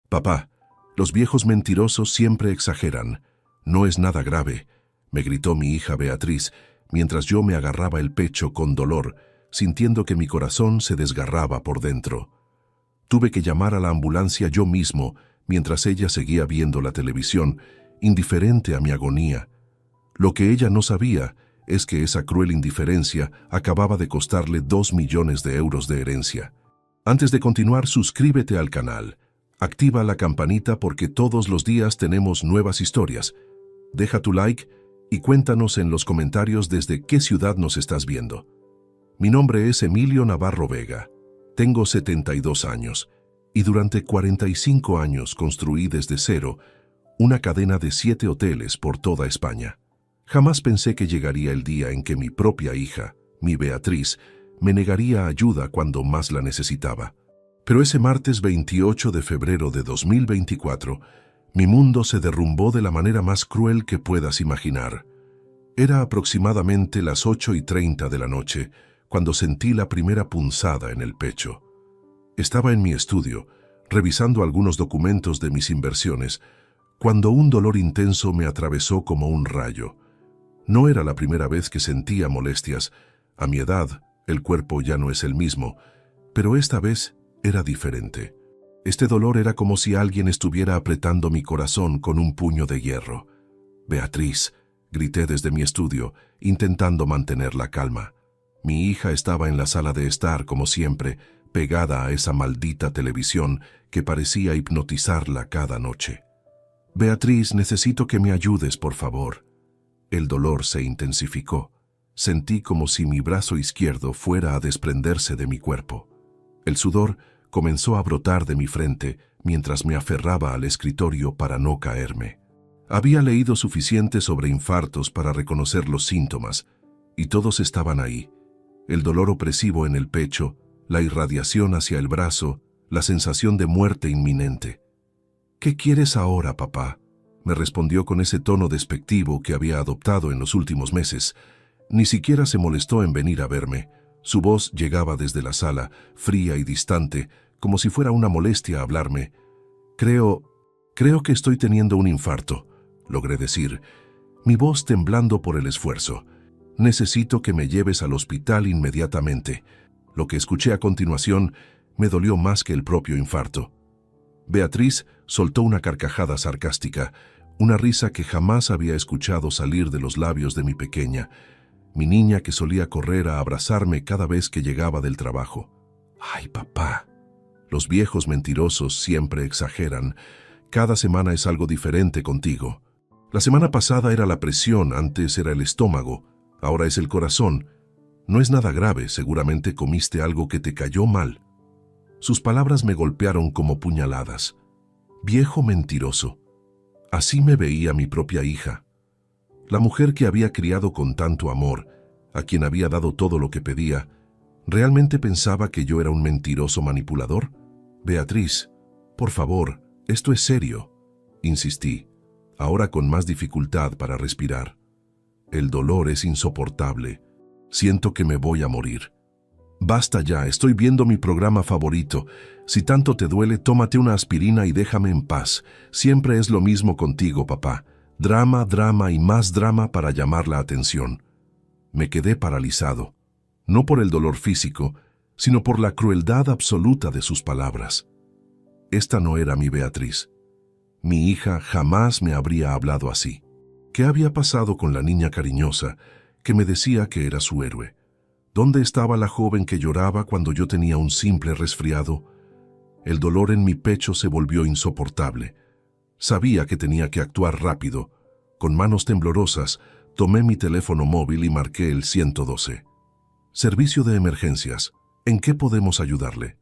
Papá, los viejos mentirosos siempre exageran. No es nada grave, me gritó mi hija Beatriz, mientras yo me agarraba el pecho con dolor, sintiendo que mi corazón se desgarraba por dentro. Tuve que llamar a la ambulancia yo mismo, mientras ella seguía viendo la televisión, indiferente a mi agonía. Lo que ella no sabía es que esa cruel indiferencia acababa de costarle 2 millones de euros de herencia. Antes de continuar, suscríbete al canal. Activa la campanita porque todos los días tenemos nuevas historias. Deja tu like y cuéntanos en los comentarios desde qué ciudad nos estás viendo. Mi nombre es Emilio Navarro Vega. Tengo 72 años y durante 45 años construí desde cero una cadena de 7 hoteles por toda España. Jamás pensé que llegaría el día en que mi propia hija, mi Beatriz, me negaría ayuda cuando más la necesitaba. Pero ese martes 28 de febrero de 2024, mi mundo se derrumbó de la manera más cruel que puedas imaginar. Era aproximadamente las 8:30 de la noche cuando sentí la primera punzada en el pecho. Estaba en mi estudio, revisando algunos documentos de mis inversiones, cuando un dolor intenso me atravesó como un rayo. No era la primera vez que sentía molestias. A mi edad, el cuerpo ya no es el mismo, pero esta vez era diferente. Este dolor era como si alguien estuviera apretando mi corazón con un puño de hierro. «Beatriz», grité desde mi estudio, intentando mantener la calma. Mi hija estaba en la sala de estar, como siempre, pegada a esa maldita televisión que parecía hipnotizarla cada noche. «Beatriz, necesito que me ayudes, por favor». El dolor se intensificó. Sentí como si mi brazo izquierdo fuera a desprenderse de mi cuerpo. El sudor comenzó a brotar de mi frente mientras me aferraba al escritorio para no caerme. Había leído suficiente sobre infartos para reconocer los síntomas, y todos estaban ahí. El dolor opresivo en el pecho, la irradiación hacia el brazo, la sensación de muerte inminente. «¿Qué quieres ahora, papá?», me respondió con ese tono despectivo que había adoptado en los últimos meses. Ni siquiera se molestó en venir a verme. Su voz llegaba desde la sala, fría y distante, como si fuera una molestia hablarme. Creo que estoy teniendo un infarto», logré decir, mi voz temblando por el esfuerzo. «Necesito que me lleves al hospital inmediatamente». Lo que escuché a continuación me dolió más que el propio infarto. Beatriz soltó una carcajada sarcástica, una risa que jamás había escuchado salir de los labios de mi pequeña, mi niña que solía correr a abrazarme cada vez que llegaba del trabajo. «Ay, papá, los viejos mentirosos siempre exageran. Cada semana es algo diferente contigo. La semana pasada era la presión, antes era el estómago, ahora es el corazón. No es nada grave, seguramente comiste algo que te cayó mal». Sus palabras me golpearon como puñaladas. Viejo mentiroso. Así me veía mi propia hija. La mujer que había criado con tanto amor, a quien había dado todo lo que pedía, ¿realmente pensaba que yo era un mentiroso manipulador? «Beatriz, por favor, esto es serio», insistí, ahora con más dificultad para respirar. «El dolor es insoportable. Siento que me voy a morir». «Basta ya, estoy viendo mi programa favorito. Si tanto te duele, tómate una aspirina y déjame en paz. Siempre es lo mismo contigo, papá. Drama, drama y más drama para llamar la atención». Me quedé paralizado, no por el dolor físico, sino por la crueldad absoluta de sus palabras. Esta no era mi Beatriz. Mi hija jamás me habría hablado así. ¿Qué había pasado con la niña cariñosa que me decía que era su héroe? ¿Dónde estaba la joven que lloraba cuando yo tenía un simple resfriado? El dolor en mi pecho se volvió insoportable. Sabía que tenía que actuar rápido. Con manos temblorosas, tomé mi teléfono móvil y marqué el 112. «Servicio de emergencias. ¿En qué podemos ayudarle?»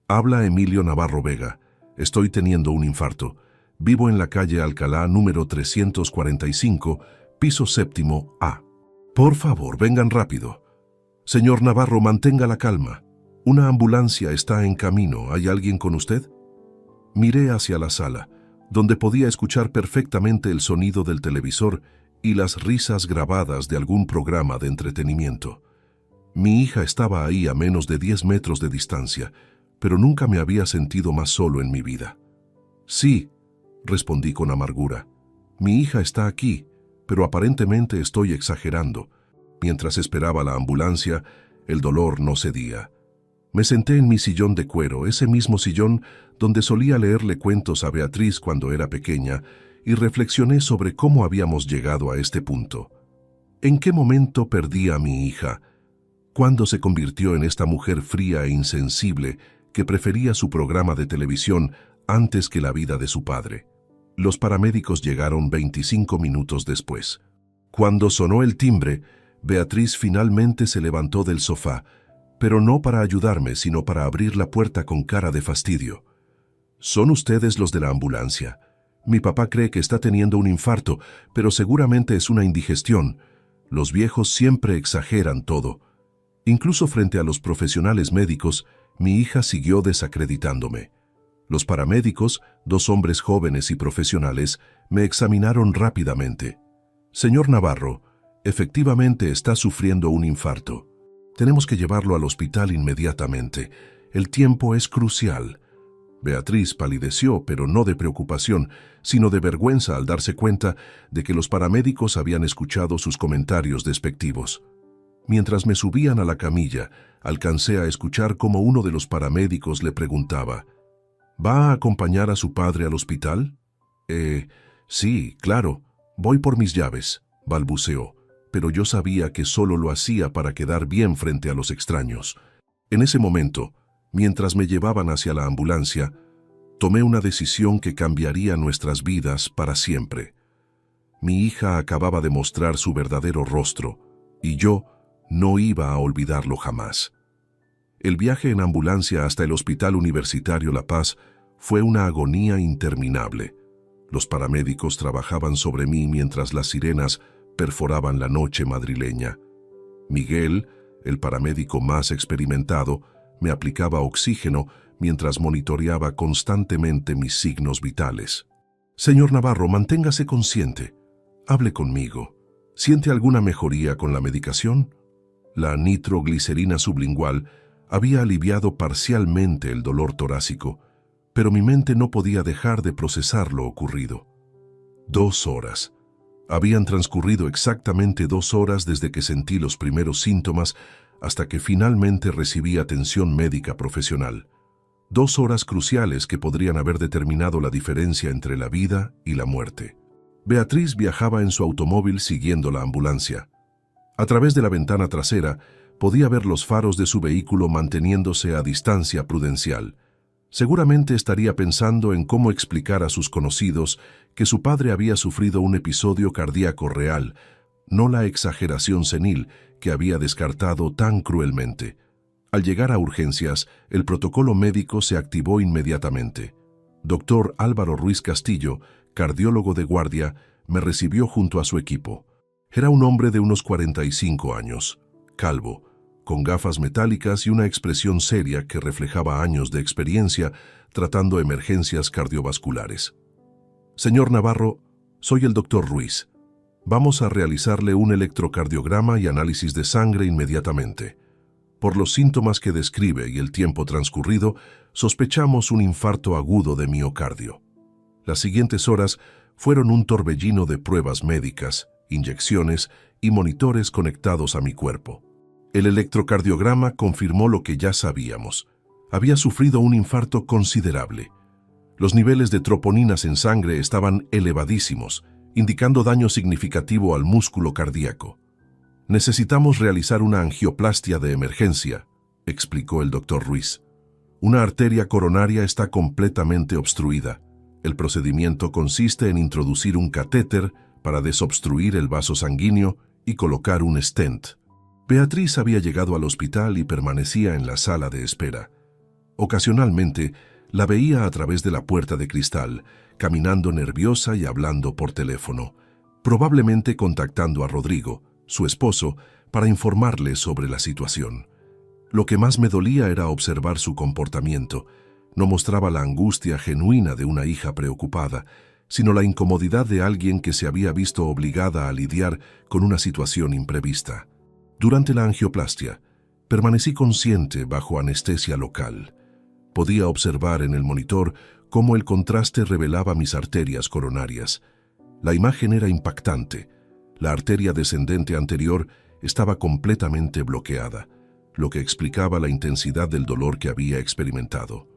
«Habla Emilio Navarro Vega. Estoy teniendo un infarto. Vivo en la calle Alcalá, número 345, piso 7º A. Por favor, vengan rápido». «Señor Navarro, mantenga la calma. Una ambulancia está en camino. ¿Hay alguien con usted?» Miré hacia la sala, donde podía escuchar perfectamente el sonido del televisor y las risas grabadas de algún programa de entretenimiento. Mi hija estaba ahí a menos de 10 metros de distancia, pero nunca me había sentido más solo en mi vida. Sí, respondí con amargura. Mi hija está aquí, pero aparentemente estoy exagerando. Mientras esperaba la ambulancia, el dolor no cedía. Me senté en mi sillón de cuero, ese mismo sillón donde solía leerle cuentos a Beatriz cuando era pequeña, y reflexioné sobre cómo habíamos llegado a este punto. ¿En qué momento perdí a mi hija? ¿Cuándo se convirtió en esta mujer fría e insensible que prefería su programa de televisión antes que la vida de su padre? Los paramédicos llegaron 25 minutos después. Cuando sonó el timbre, Beatriz finalmente se levantó del sofá, pero no para ayudarme, sino para abrir la puerta con cara de fastidio. «Son ustedes los de la ambulancia. Mi papá cree que está teniendo un infarto, pero seguramente es una indigestión. Los viejos siempre exageran todo». Incluso frente a los profesionales médicos, mi hija siguió desacreditándome. Los paramédicos, 2 hombres jóvenes y profesionales, me examinaron rápidamente. «Señor Navarro, efectivamente está sufriendo un infarto. Tenemos que llevarlo al hospital inmediatamente. El tiempo es crucial». Beatriz palideció, pero no de preocupación, sino de vergüenza al darse cuenta de que los paramédicos habían escuchado sus comentarios despectivos. Mientras me subían a la camilla, alcancé a escuchar cómo uno de los paramédicos le preguntaba: «¿Va a acompañar a su padre al hospital?» Sí, claro, voy por mis llaves», balbuceó, pero yo sabía que solo lo hacía para quedar bien frente a los extraños. En ese momento, mientras me llevaban hacia la ambulancia, tomé una decisión que cambiaría nuestras vidas para siempre. Mi hija acababa de mostrar su verdadero rostro, y yo no iba a olvidarlo jamás. El viaje en ambulancia hasta el Hospital Universitario La Paz fue una agonía interminable. Los paramédicos trabajaban sobre mí mientras las sirenas perforaban la noche madrileña. Miguel, el paramédico más experimentado, me aplicaba oxígeno mientras monitoreaba constantemente mis signos vitales. «Señor Navarro, manténgase consciente. Hable conmigo. ¿Siente alguna mejoría con la medicación?» La nitroglicerina sublingual había aliviado parcialmente el dolor torácico, pero mi mente no podía dejar de procesar lo ocurrido. 2 horas. Habían transcurrido exactamente 2 horas desde que sentí los primeros síntomas hasta que finalmente recibí atención médica profesional. 2 horas cruciales que podrían haber determinado la diferencia entre la vida y la muerte. Beatriz viajaba en su automóvil siguiendo la ambulancia. A través de la ventana trasera podía ver los faros de su vehículo manteniéndose a distancia prudencial. Seguramente estaría pensando en cómo explicar a sus conocidos que su padre había sufrido un episodio cardíaco real, no la exageración senil que había descartado tan cruelmente. Al llegar a urgencias, el protocolo médico se activó inmediatamente. Dr. Álvaro Ruiz Castillo, cardiólogo de guardia, me recibió junto a su equipo. Era un hombre de unos 45 años, calvo, con gafas metálicas y una expresión seria que reflejaba años de experiencia tratando emergencias cardiovasculares. «Señor Navarro, soy el Dr. Ruiz. Vamos a realizarle un electrocardiograma y análisis de sangre inmediatamente. Por los síntomas que describe y el tiempo transcurrido, sospechamos un infarto agudo de miocardio». Las siguientes horas fueron un torbellino de pruebas médicas, inyecciones y monitores conectados a mi cuerpo. El electrocardiograma confirmó lo que ya sabíamos. Había sufrido un infarto considerable. Los niveles de troponinas en sangre estaban elevadísimos, indicando daño significativo al músculo cardíaco. «Necesitamos realizar una angioplastia de emergencia», explicó el Dr. Ruiz. «Una arteria coronaria está completamente obstruida. El procedimiento consiste en introducir un catéter para desobstruir el vaso sanguíneo y colocar un stent». Beatriz había llegado al hospital y permanecía en la sala de espera. Ocasionalmente, la veía a través de la puerta de cristal, caminando nerviosa y hablando por teléfono, probablemente contactando a Rodrigo, su esposo, para informarle sobre la situación. Lo que más me dolía era observar su comportamiento. No mostraba la angustia genuina de una hija preocupada, sino la incomodidad de alguien que se había visto obligada a lidiar con una situación imprevista. Durante la angioplastia, permanecí consciente bajo anestesia local. Podía observar en el monitor cómo el contraste revelaba mis arterias coronarias. La imagen era impactante. La arteria descendente anterior estaba completamente bloqueada, lo que explicaba la intensidad del dolor que había experimentado.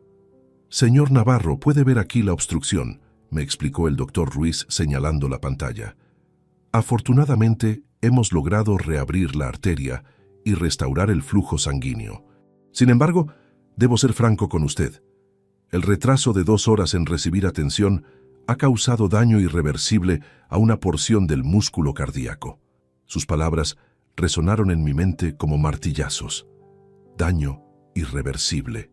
«Señor Navarro, puede ver aquí la obstrucción», me explicó el doctor Ruiz señalando la pantalla. «Afortunadamente, hemos logrado reabrir la arteria y restaurar el flujo sanguíneo. Sin embargo, debo ser franco con usted. El retraso de 2 horas en recibir atención ha causado daño irreversible a una porción del músculo cardíaco». Sus palabras resonaron en mi mente como martillazos. Daño irreversible.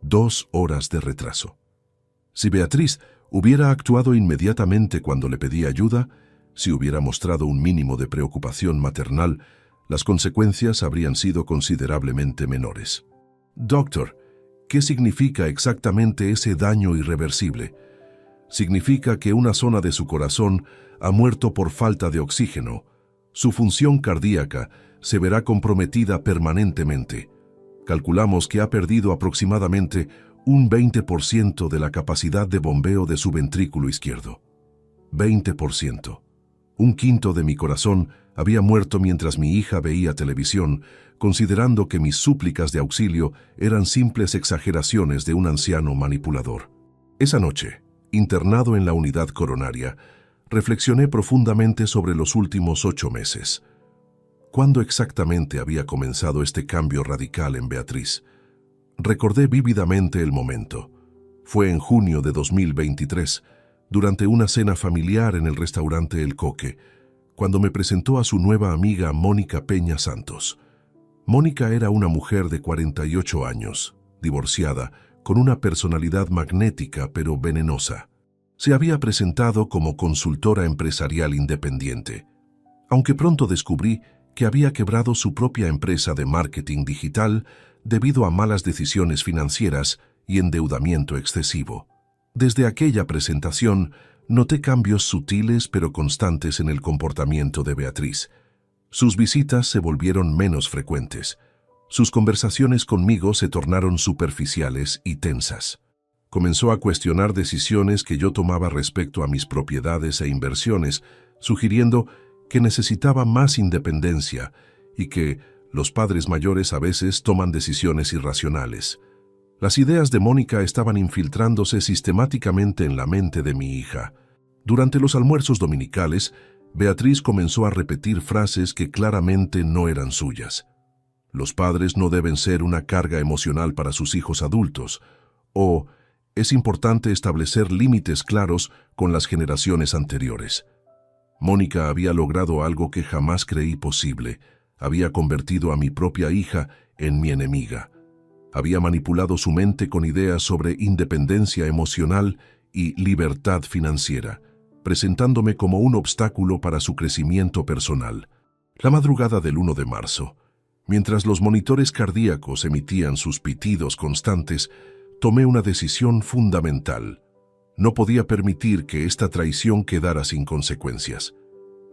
2 horas de retraso. Si Beatriz hubiera actuado inmediatamente cuando le pedí ayuda, si hubiera mostrado un mínimo de preocupación maternal, las consecuencias habrían sido considerablemente menores. «Doctor, ¿qué significa exactamente ese daño irreversible?» «Significa que una zona de su corazón ha muerto por falta de oxígeno. Su función cardíaca se verá comprometida permanentemente. Calculamos que ha perdido aproximadamente un 20% de la capacidad de bombeo de su ventrículo izquierdo. 20%. Un quinto de mi corazón había muerto mientras mi hija veía televisión, considerando que mis súplicas de auxilio eran simples exageraciones de un anciano manipulador. Esa noche, internado en la unidad coronaria, reflexioné profundamente sobre los últimos 8 meses. ¿Cuándo exactamente había comenzado este cambio radical en Beatriz? Recordé vívidamente el momento. Fue en junio de 2023, durante una cena familiar en el restaurante El Coque, cuando me presentó a su nueva amiga Mónica Peña Santos. Mónica era una mujer de 48 años, divorciada, con una personalidad magnética pero venenosa. Se había presentado como consultora empresarial independiente, aunque pronto descubrí que había quebrado su propia empresa de marketing digital debido a malas decisiones financieras y endeudamiento excesivo. Desde aquella presentación, noté cambios sutiles pero constantes en el comportamiento de Beatriz. Sus visitas se volvieron menos frecuentes. Sus conversaciones conmigo se tornaron superficiales y tensas. Comenzó a cuestionar decisiones que yo tomaba respecto a mis propiedades e inversiones, sugiriendo que necesitaba más independencia y que los padres mayores a veces toman decisiones irracionales. Las ideas de Mónica estaban infiltrándose sistemáticamente en la mente de mi hija. Durante los almuerzos dominicales, Beatriz comenzó a repetir frases que claramente no eran suyas. «Los padres no deben ser una carga emocional para sus hijos adultos», o «es importante establecer límites claros con las generaciones anteriores». Mónica había logrado algo que jamás creí posible. Había convertido a mi propia hija en mi enemiga. Había manipulado su mente con ideas sobre independencia emocional y libertad financiera, presentándome como un obstáculo para su crecimiento personal. La madrugada del 1 de marzo, mientras los monitores cardíacos emitían sus pitidos constantes, tomé una decisión fundamental. No podía permitir que esta traición quedara sin consecuencias.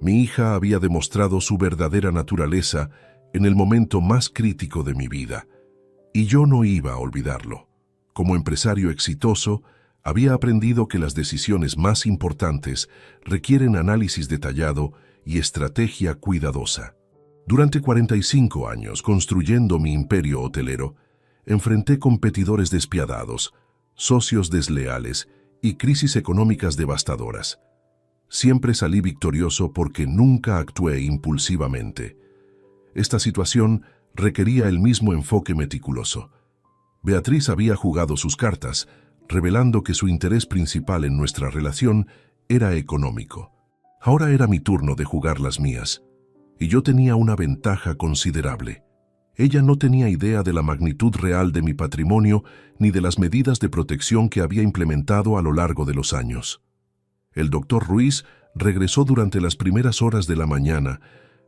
Mi hija había demostrado su verdadera naturaleza en el momento más crítico de mi vida, y yo no iba a olvidarlo. Como empresario exitoso, había aprendido que las decisiones más importantes requieren análisis detallado y estrategia cuidadosa. Durante 45 años, construyendo mi imperio hotelero, enfrenté competidores despiadados, socios desleales y crisis económicas devastadoras. Siempre salí victorioso porque nunca actué impulsivamente. Esta situación requería el mismo enfoque meticuloso. Beatriz había jugado sus cartas, revelando que su interés principal en nuestra relación era económico. Ahora era mi turno de jugar las mías, y yo tenía una ventaja considerable. Ella no tenía idea de la magnitud real de mi patrimonio ni de las medidas de protección que había implementado a lo largo de los años. El doctor Ruiz regresó durante las primeras horas de la mañana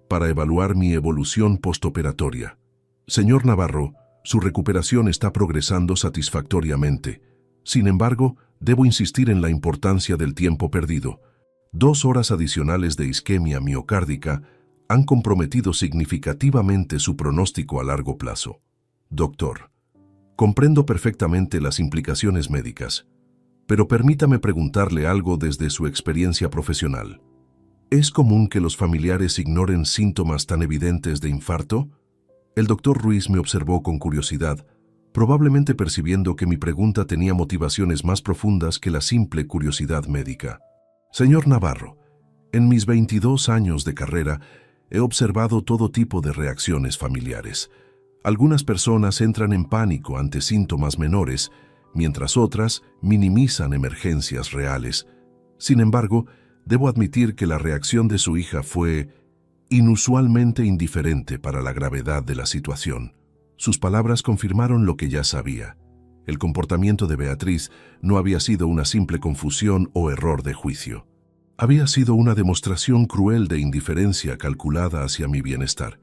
para evaluar mi evolución postoperatoria. «Señor Navarro, su recuperación está progresando satisfactoriamente. Sin embargo, debo insistir en la importancia del tiempo perdido. 2 horas adicionales de isquemia miocárdica han comprometido significativamente su pronóstico a largo plazo. Doctor, comprendo perfectamente las implicaciones médicas. Pero permítame preguntarle algo desde su experiencia profesional. ¿Es común que los familiares ignoren síntomas tan evidentes de infarto? El doctor Ruiz me observó con curiosidad, probablemente percibiendo que mi pregunta tenía motivaciones más profundas que la simple curiosidad médica. Señor Navarro, en mis 22 años de carrera he observado todo tipo de reacciones familiares. Algunas personas entran en pánico ante síntomas menores, mientras otras minimizan emergencias reales. Sin embargo, debo admitir que la reacción de su hija fue inusualmente indiferente para la gravedad de la situación. Sus palabras confirmaron lo que ya sabía. El comportamiento de Beatriz no había sido una simple confusión o error de juicio. Había sido una demostración cruel de indiferencia calculada hacia mi bienestar.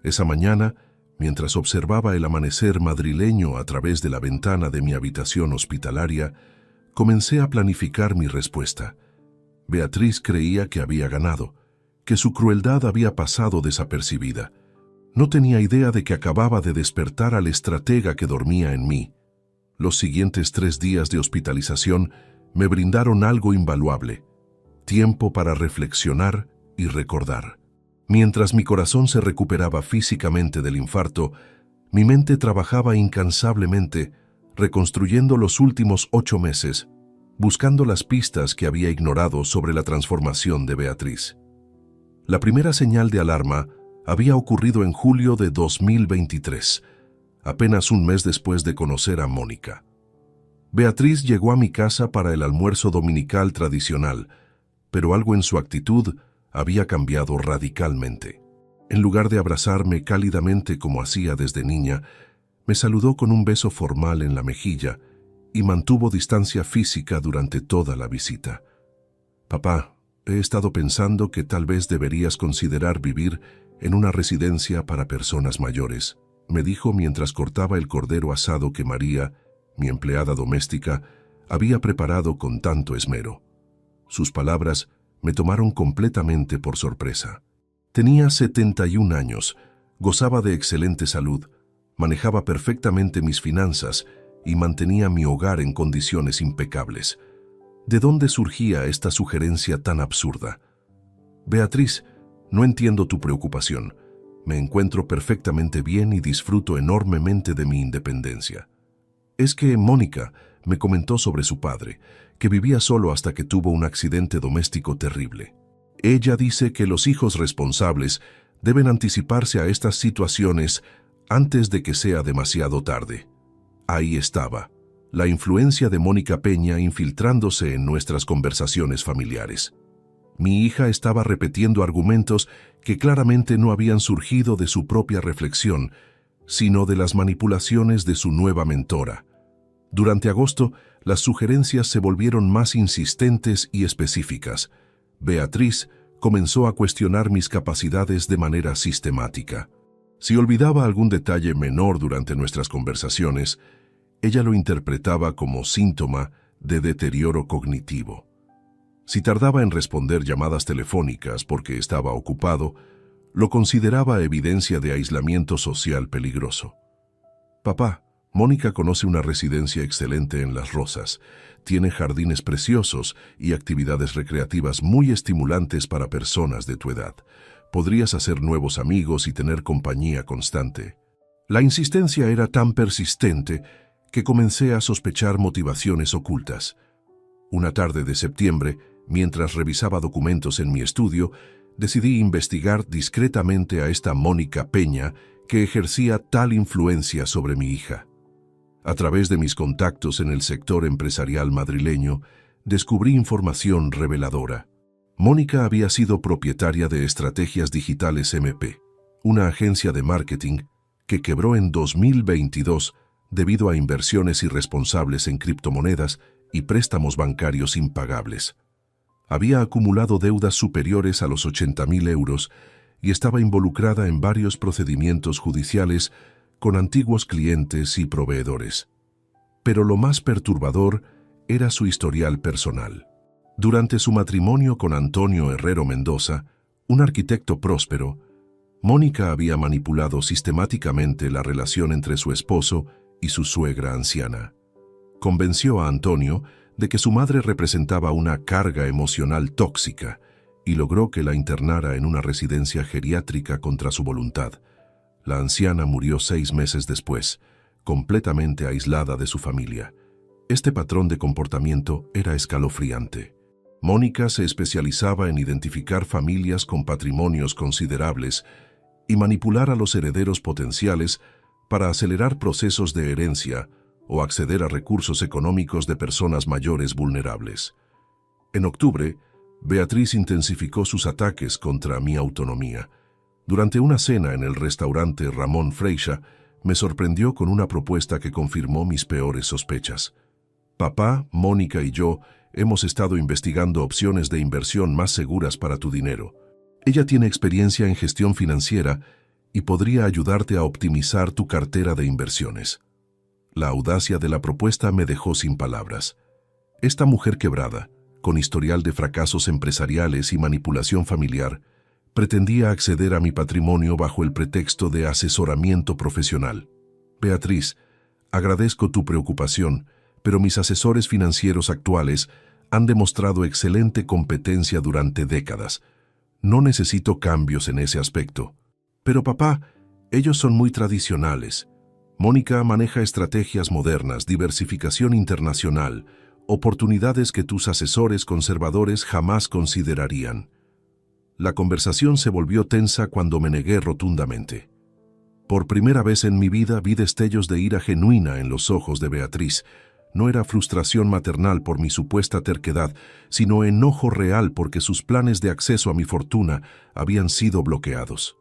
Esa mañana, mientras observaba el amanecer madrileño a través de la ventana de mi habitación hospitalaria, comencé a planificar mi respuesta. Beatriz creía que había ganado, que su crueldad había pasado desapercibida. No tenía idea de que acababa de despertar al estratega que dormía en mí. Los siguientes 3 días de hospitalización me brindaron algo invaluable: tiempo para reflexionar y recordar. Mientras mi corazón se recuperaba físicamente del infarto, mi mente trabajaba incansablemente, reconstruyendo los últimos 8 meses, buscando las pistas que había ignorado sobre la transformación de Beatriz. La primera señal de alarma había ocurrido en julio de 2023, apenas un mes después de conocer a Mónica. Beatriz llegó a mi casa para el almuerzo dominical tradicional, pero algo en su actitud había cambiado radicalmente. En lugar de abrazarme cálidamente como hacía desde niña, me saludó con un beso formal en la mejilla y mantuvo distancia física durante toda la visita. «Papá, he estado pensando que tal vez deberías considerar vivir en una residencia para personas mayores», me dijo mientras cortaba el cordero asado que María, mi empleada doméstica, había preparado con tanto esmero. Sus palabras me tomaron completamente por sorpresa. Tenía 71 años, gozaba de excelente salud, manejaba perfectamente mis finanzas y mantenía mi hogar en condiciones impecables. ¿De dónde surgía esta sugerencia tan absurda? «Beatriz, no entiendo tu preocupación. Me encuentro perfectamente bien y disfruto enormemente de mi independencia. Es que Mónica me comentó sobre su padre, que vivía solo hasta que tuvo un accidente doméstico terrible. Ella dice que los hijos responsables deben anticiparse a estas situaciones antes de que sea demasiado tarde». Ahí estaba, la influencia de Mónica Peña infiltrándose en nuestras conversaciones familiares. Mi hija estaba repitiendo argumentos que claramente no habían surgido de su propia reflexión, sino de las manipulaciones de su nueva mentora. Durante agosto, las sugerencias se volvieron más insistentes y específicas. Beatriz comenzó a cuestionar mis capacidades de manera sistemática. Si olvidaba algún detalle menor durante nuestras conversaciones, ella lo interpretaba como síntoma de deterioro cognitivo. Si tardaba en responder llamadas telefónicas porque estaba ocupado, lo consideraba evidencia de aislamiento social peligroso. «Papá, Mónica conoce una residencia excelente en Las Rosas. Tiene jardines preciosos y actividades recreativas muy estimulantes para personas de tu edad. Podrías hacer nuevos amigos y tener compañía constante». La insistencia era tan persistente que comencé a sospechar motivaciones ocultas. Una tarde de septiembre, mientras revisaba documentos en mi estudio, decidí investigar discretamente a esta Mónica Peña que ejercía tal influencia sobre mi hija. A través de mis contactos en el sector empresarial madrileño, descubrí información reveladora. Mónica había sido propietaria de Estrategias Digitales MP, una agencia de marketing que quebró en 2022 debido a inversiones irresponsables en criptomonedas y préstamos bancarios impagables. Había acumulado deudas superiores a los 80.000 euros y estaba involucrada en varios procedimientos judiciales con antiguos clientes y proveedores. Pero lo más perturbador era su historial personal. Durante su matrimonio con Antonio Herrero Mendoza, un arquitecto próspero, Mónica había manipulado sistemáticamente la relación entre su esposo y su suegra anciana. Convenció a Antonio de que su madre representaba una carga emocional tóxica y logró que la internara en una residencia geriátrica contra su voluntad. La anciana murió 6 meses después, completamente aislada de su familia. Este patrón de comportamiento era escalofriante. Mónica se especializaba en identificar familias con patrimonios considerables y manipular a los herederos potenciales para acelerar procesos de herencia o acceder a recursos económicos de personas mayores vulnerables. En octubre, Beatriz intensificó sus ataques contra mi autonomía. Durante una cena en el restaurante Ramón Freixa, me sorprendió con una propuesta que confirmó mis peores sospechas. Papá, Mónica y yo hemos estado investigando opciones de inversión más seguras para tu dinero. Ella tiene experiencia en gestión financiera y podría ayudarte a optimizar tu cartera de inversiones. La audacia de la propuesta me dejó sin palabras. Esta mujer quebrada, con historial de fracasos empresariales y manipulación familiar, pretendía acceder a mi patrimonio bajo el pretexto de asesoramiento profesional. Beatriz, agradezco tu preocupación, pero mis asesores financieros actuales han demostrado excelente competencia durante décadas. No necesito cambios en ese aspecto. Pero papá, ellos son muy tradicionales. Mónica maneja estrategias modernas, diversificación internacional, oportunidades que tus asesores conservadores jamás considerarían. La conversación se volvió tensa cuando me negué rotundamente. Por primera vez en mi vida vi destellos de ira genuina en los ojos de Beatriz. No era frustración maternal por mi supuesta terquedad, sino enojo real porque sus planes de acceso a mi fortuna habían sido bloqueados.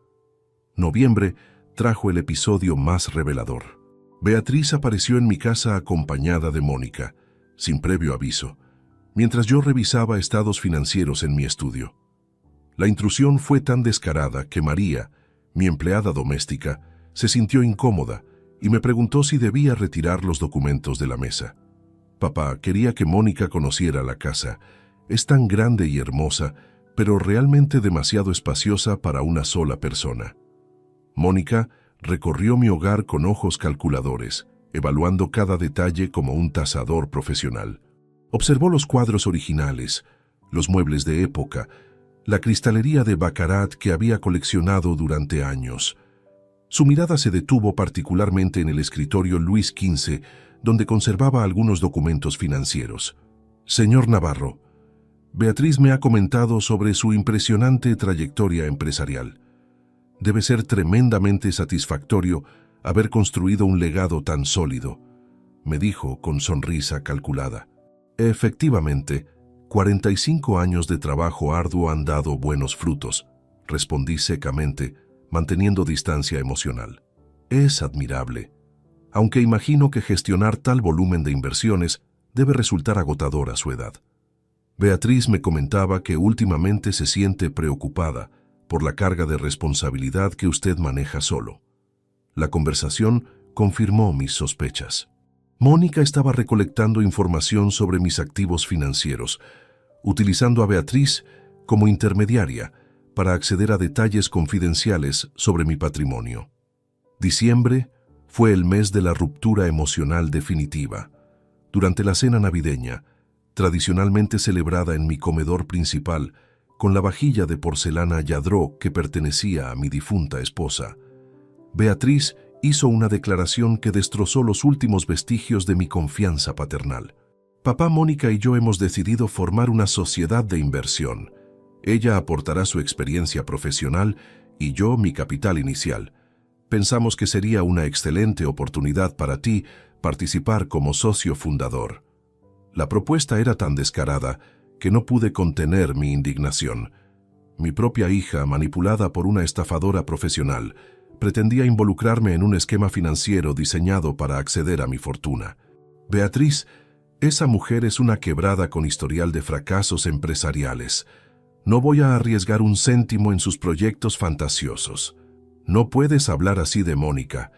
Noviembre trajo el episodio más revelador. Beatriz apareció en mi casa acompañada de Mónica, sin previo aviso, mientras yo revisaba estados financieros en mi estudio. La intrusión fue tan descarada que María, mi empleada doméstica, se sintió incómoda y me preguntó si debía retirar los documentos de la mesa. Papá, quería que Mónica conociera la casa. Es tan grande y hermosa, pero realmente demasiado espaciosa para una sola persona. Mónica recorrió mi hogar con ojos calculadores, evaluando cada detalle como un tasador profesional. Observó los cuadros originales, los muebles de época, la cristalería de Baccarat que había coleccionado durante años. Su mirada se detuvo particularmente en el escritorio Luis XV, donde conservaba algunos documentos financieros. Señor Navarro, Beatriz me ha comentado sobre su impresionante trayectoria empresarial. Debe ser tremendamente satisfactorio haber construido un legado tan sólido, me dijo con sonrisa calculada. Efectivamente, 45 años de trabajo arduo han dado buenos frutos, respondí secamente, manteniendo distancia emocional. Es admirable, aunque imagino que gestionar tal volumen de inversiones debe resultar agotador a su edad. Beatriz me comentaba que últimamente se siente preocupada por la carga de responsabilidad que usted maneja solo. La conversación confirmó mis sospechas. Mónica estaba recolectando información sobre mis activos financieros, utilizando a Beatriz como intermediaria para acceder a detalles confidenciales sobre mi patrimonio. Diciembre fue el mes de la ruptura emocional definitiva. Durante la cena navideña, tradicionalmente celebrada en mi comedor principal, con la vajilla de porcelana Lladró que pertenecía a mi difunta esposa, Beatriz hizo una declaración que destrozó los últimos vestigios de mi confianza paternal. Papá, Mónica y yo hemos decidido formar una sociedad de inversión. Ella aportará su experiencia profesional y yo mi capital inicial. Pensamos que sería una excelente oportunidad para ti participar como socio fundador. La propuesta era tan descarada que no pude contener mi indignación. Mi propia hija, manipulada por una estafadora profesional, pretendía involucrarme en un esquema financiero diseñado para acceder a mi fortuna. Beatriz, esa mujer es una quebrada con historial de fracasos empresariales. No voy a arriesgar un céntimo en sus proyectos fantasiosos. No puedes hablar así de Mónica.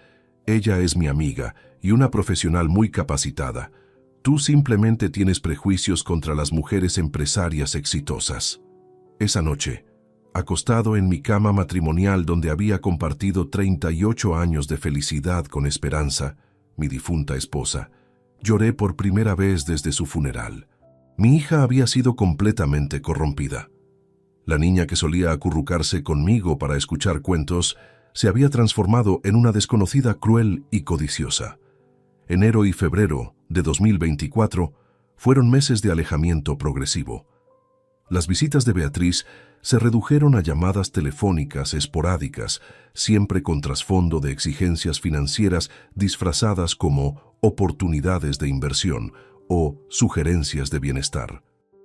Ella es mi amiga y una profesional muy capacitada. Tú simplemente tienes prejuicios contra las mujeres empresarias exitosas. Esa noche, acostado en mi cama matrimonial donde había compartido 38 años de felicidad con Esperanza, mi difunta esposa, lloré por primera vez desde su funeral. Mi hija había sido completamente corrompida. La niña que solía acurrucarse conmigo para escuchar cuentos se había transformado en una desconocida cruel y codiciosa. Enero y febrero de 2024 fueron meses de alejamiento progresivo. Las visitas de Beatriz se redujeron a llamadas telefónicas esporádicas, siempre con trasfondo de exigencias financieras disfrazadas como oportunidades de inversión o sugerencias de bienestar.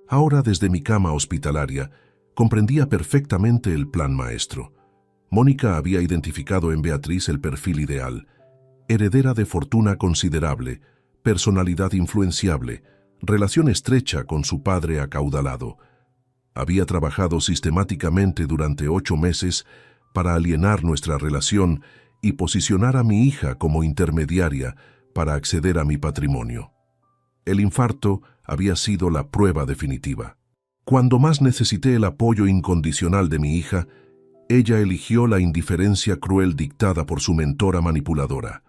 Ahora, desde mi cama hospitalaria, comprendía perfectamente el plan maestro. Mónica había identificado en Beatriz el perfil ideal: heredera de fortuna considerable, personalidad influenciable, relación estrecha con su padre acaudalado. Había trabajado sistemáticamente durante 8 meses para alienar nuestra relación y posicionar a mi hija como intermediaria para acceder a mi patrimonio. El infarto había sido la prueba definitiva. Cuando más necesité el apoyo incondicional de mi hija, ella eligió la indiferencia cruel dictada por su mentora manipuladora.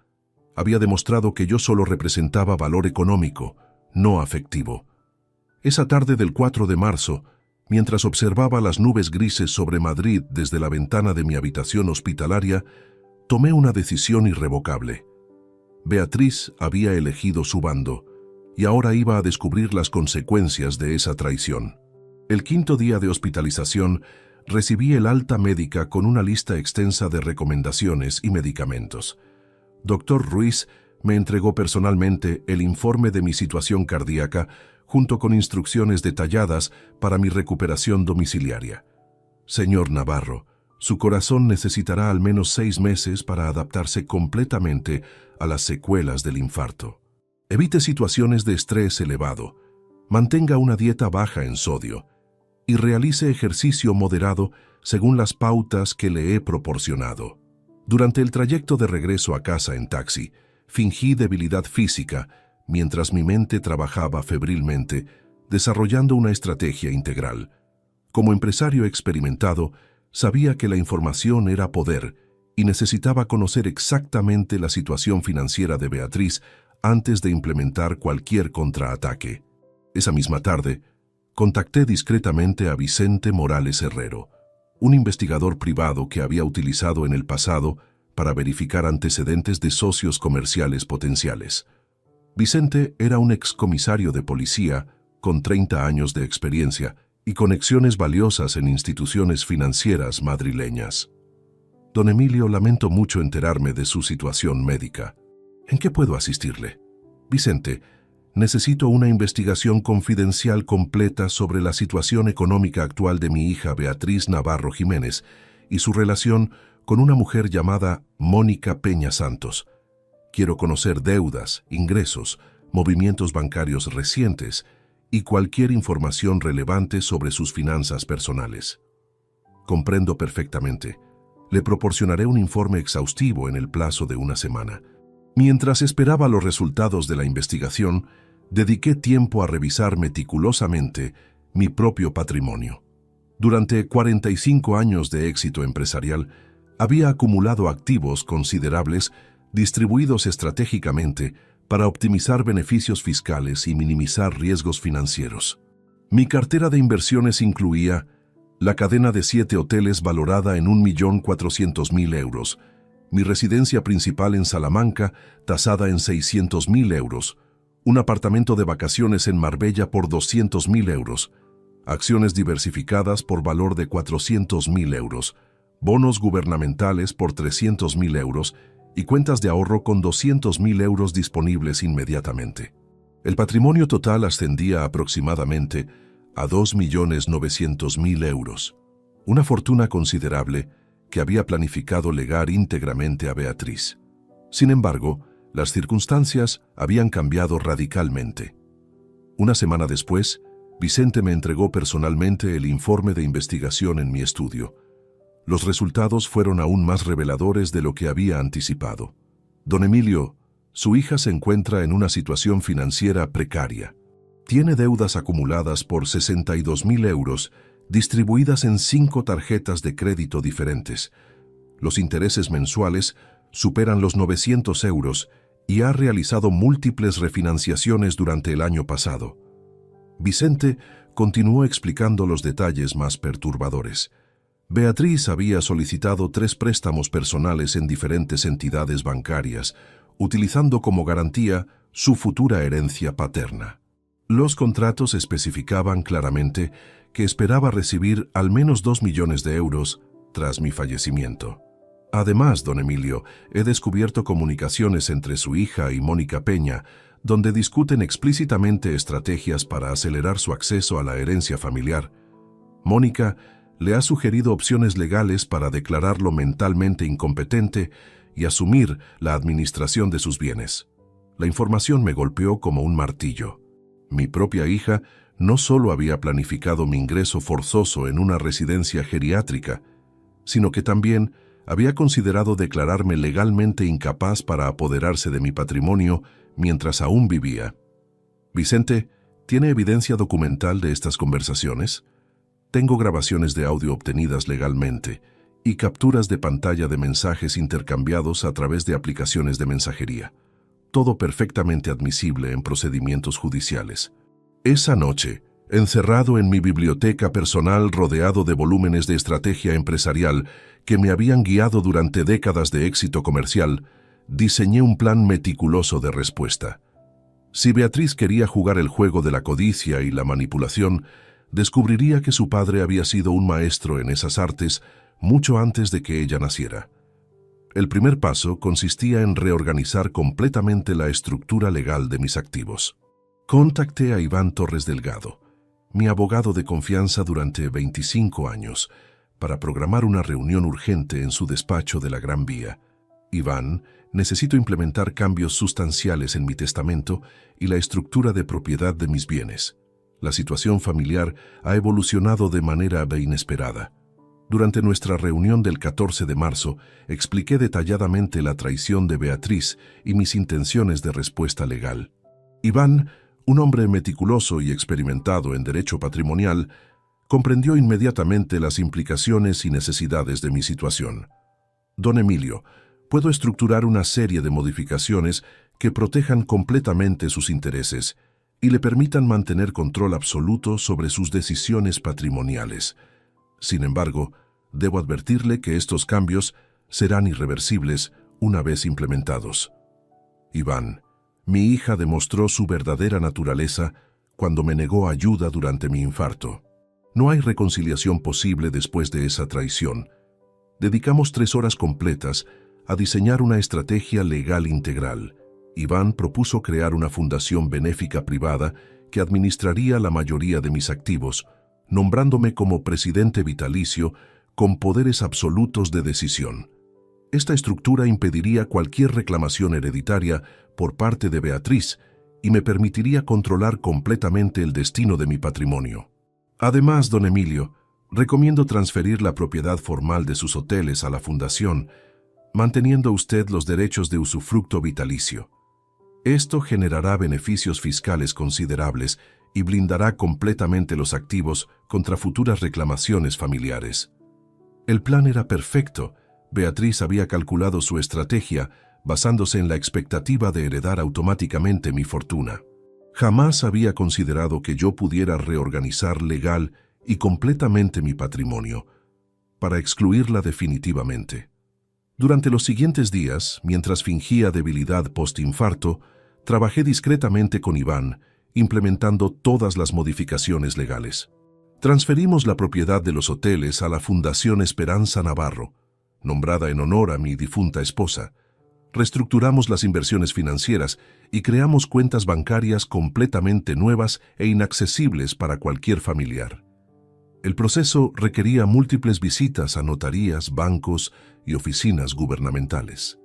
Había demostrado que yo solo representaba valor económico, no afectivo. Esa tarde del 4 de marzo, mientras observaba las nubes grises sobre Madrid desde la ventana de mi habitación hospitalaria, tomé una decisión irrevocable. Beatriz había elegido su bando, y ahora iba a descubrir las consecuencias de esa traición. El 5.º día de hospitalización, recibí el alta médica con una lista extensa de recomendaciones y medicamentos. Dr. Ruiz me entregó personalmente el informe de mi situación cardíaca junto con instrucciones detalladas para mi recuperación domiciliaria. Señor Navarro, su corazón necesitará al menos 6 meses para adaptarse completamente a las secuelas del infarto. Evite situaciones de estrés elevado, mantenga una dieta baja en sodio y realice ejercicio moderado según las pautas que le he proporcionado. Durante el trayecto de regreso a casa en taxi, fingí debilidad física mientras mi mente trabajaba febrilmente, desarrollando una estrategia integral. Como empresario experimentado, sabía que la información era poder y necesitaba conocer exactamente la situación financiera de Beatriz antes de implementar cualquier contraataque. Esa misma tarde, contacté discretamente a Vicente Morales Herrero, un investigador privado que había utilizado en el pasado para verificar antecedentes de socios comerciales potenciales. Vicente era un excomisario de policía con 30 años de experiencia y conexiones valiosas en instituciones financieras madrileñas. Don Emilio, lamento mucho enterarme de su situación médica. ¿En qué puedo asistirle? Vicente, necesito una investigación confidencial completa sobre la situación económica actual de mi hija Beatriz Navarro Jiménez y su relación con una mujer llamada Mónica Peña Santos. Quiero conocer deudas, ingresos, movimientos bancarios recientes y cualquier información relevante sobre sus finanzas personales. Comprendo perfectamente. Le proporcionaré un informe exhaustivo en el plazo de 1 semana. Mientras esperaba los resultados de la investigación, dediqué tiempo a revisar meticulosamente mi propio patrimonio. Durante 45 años de éxito empresarial, había acumulado activos considerables distribuidos estratégicamente para optimizar beneficios fiscales y minimizar riesgos financieros. Mi cartera de inversiones incluía la cadena de 7 hoteles valorada en 1.400.000 euros, mi residencia principal en Salamanca tasada en 600.000 euros, un apartamento de vacaciones en Marbella por 200.000 euros, acciones diversificadas por valor de 400.000 euros, bonos gubernamentales por 300.000 euros y cuentas de ahorro con 200.000 euros disponibles inmediatamente. El patrimonio total ascendía aproximadamente a 2.900.000 euros, una fortuna considerable que había planificado legar íntegramente a Beatriz. Sin embargo, las circunstancias habían cambiado radicalmente. Una semana después, Vicente me entregó personalmente el informe de investigación en mi estudio. Los resultados fueron aún más reveladores de lo que había anticipado. Don Emilio, su hija se encuentra en una situación financiera precaria. Tiene deudas acumuladas por 62.000 euros, distribuidas en 5 tarjetas de crédito diferentes. Los intereses mensuales superan los 900 euros y ha realizado múltiples refinanciaciones durante el año pasado. Vicente continuó explicando los detalles más perturbadores. Beatriz había solicitado 3 préstamos personales en diferentes entidades bancarias, utilizando como garantía su futura herencia paterna. Los contratos especificaban claramente que esperaba recibir al menos 2 millones de euros tras mi fallecimiento. Además, don Emilio, he descubierto comunicaciones entre su hija y Mónica Peña, donde discuten explícitamente estrategias para acelerar su acceso a la herencia familiar. Mónica le ha sugerido opciones legales para declararlo mentalmente incompetente y asumir la administración de sus bienes. La información me golpeó como un martillo. Mi propia hija no solo había planificado mi ingreso forzoso en una residencia geriátrica, sino que también había considerado declararme legalmente incapaz para apoderarse de mi patrimonio mientras aún vivía. Vicente, ¿tiene evidencia documental de estas conversaciones? Tengo grabaciones de audio obtenidas legalmente y capturas de pantalla de mensajes intercambiados a través de aplicaciones de mensajería. Todo perfectamente admisible en procedimientos judiciales. Esa noche, encerrado en mi biblioteca personal rodeado de volúmenes de estrategia empresarial que me habían guiado durante décadas de éxito comercial, diseñé un plan meticuloso de respuesta. Si Beatriz quería jugar el juego de la codicia y la manipulación, descubriría que su padre había sido un maestro en esas artes mucho antes de que ella naciera. El primer paso consistía en reorganizar completamente la estructura legal de mis activos. Contacté a Iván Torres Delgado, mi abogado de confianza durante 25 años, para programar una reunión urgente en su despacho de la Gran Vía. Iván, necesito implementar cambios sustanciales en mi testamento y la estructura de propiedad de mis bienes. La situación familiar ha evolucionado de manera inesperada. Durante nuestra reunión del 14 de marzo, expliqué detalladamente la traición de Beatriz y mis intenciones de respuesta legal. Iván, un hombre meticuloso y experimentado en derecho patrimonial, comprendió inmediatamente las implicaciones y necesidades de mi situación. Don Emilio, puedo estructurar una serie de modificaciones que protejan completamente sus intereses y le permitan mantener control absoluto sobre sus decisiones patrimoniales. Sin embargo, debo advertirle que estos cambios serán irreversibles una vez implementados. Iván, mi hija demostró su verdadera naturaleza cuando me negó ayuda durante mi infarto. No hay reconciliación posible después de esa traición. Dedicamos 3 horas completas a diseñar una estrategia legal integral. Iván propuso crear una fundación benéfica privada que administraría la mayoría de mis activos, nombrándome como presidente vitalicio con poderes absolutos de decisión. Esta estructura impediría cualquier reclamación hereditaria por parte de Beatriz y me permitiría controlar completamente el destino de mi patrimonio. Además, don Emilio, recomiendo transferir la propiedad formal de sus hoteles a la fundación, manteniendo usted los derechos de usufructo vitalicio. Esto generará beneficios fiscales considerables y blindará completamente los activos contra futuras reclamaciones familiares. El plan era perfecto. Beatriz había calculado su estrategia basándose en la expectativa de heredar automáticamente mi fortuna. Jamás había considerado que yo pudiera reorganizar legal y completamente mi patrimonio para excluirla definitivamente. Durante los siguientes días, mientras fingía debilidad postinfarto, trabajé discretamente con Iván, implementando todas las modificaciones legales. Transferimos la propiedad de los hoteles a la Fundación Esperanza Navarro, nombrada en honor a mi difunta esposa. Reestructuramos las inversiones financieras y creamos cuentas bancarias completamente nuevas e inaccesibles para cualquier familiar. El proceso requería múltiples visitas a notarías, bancos y oficinas gubernamentales.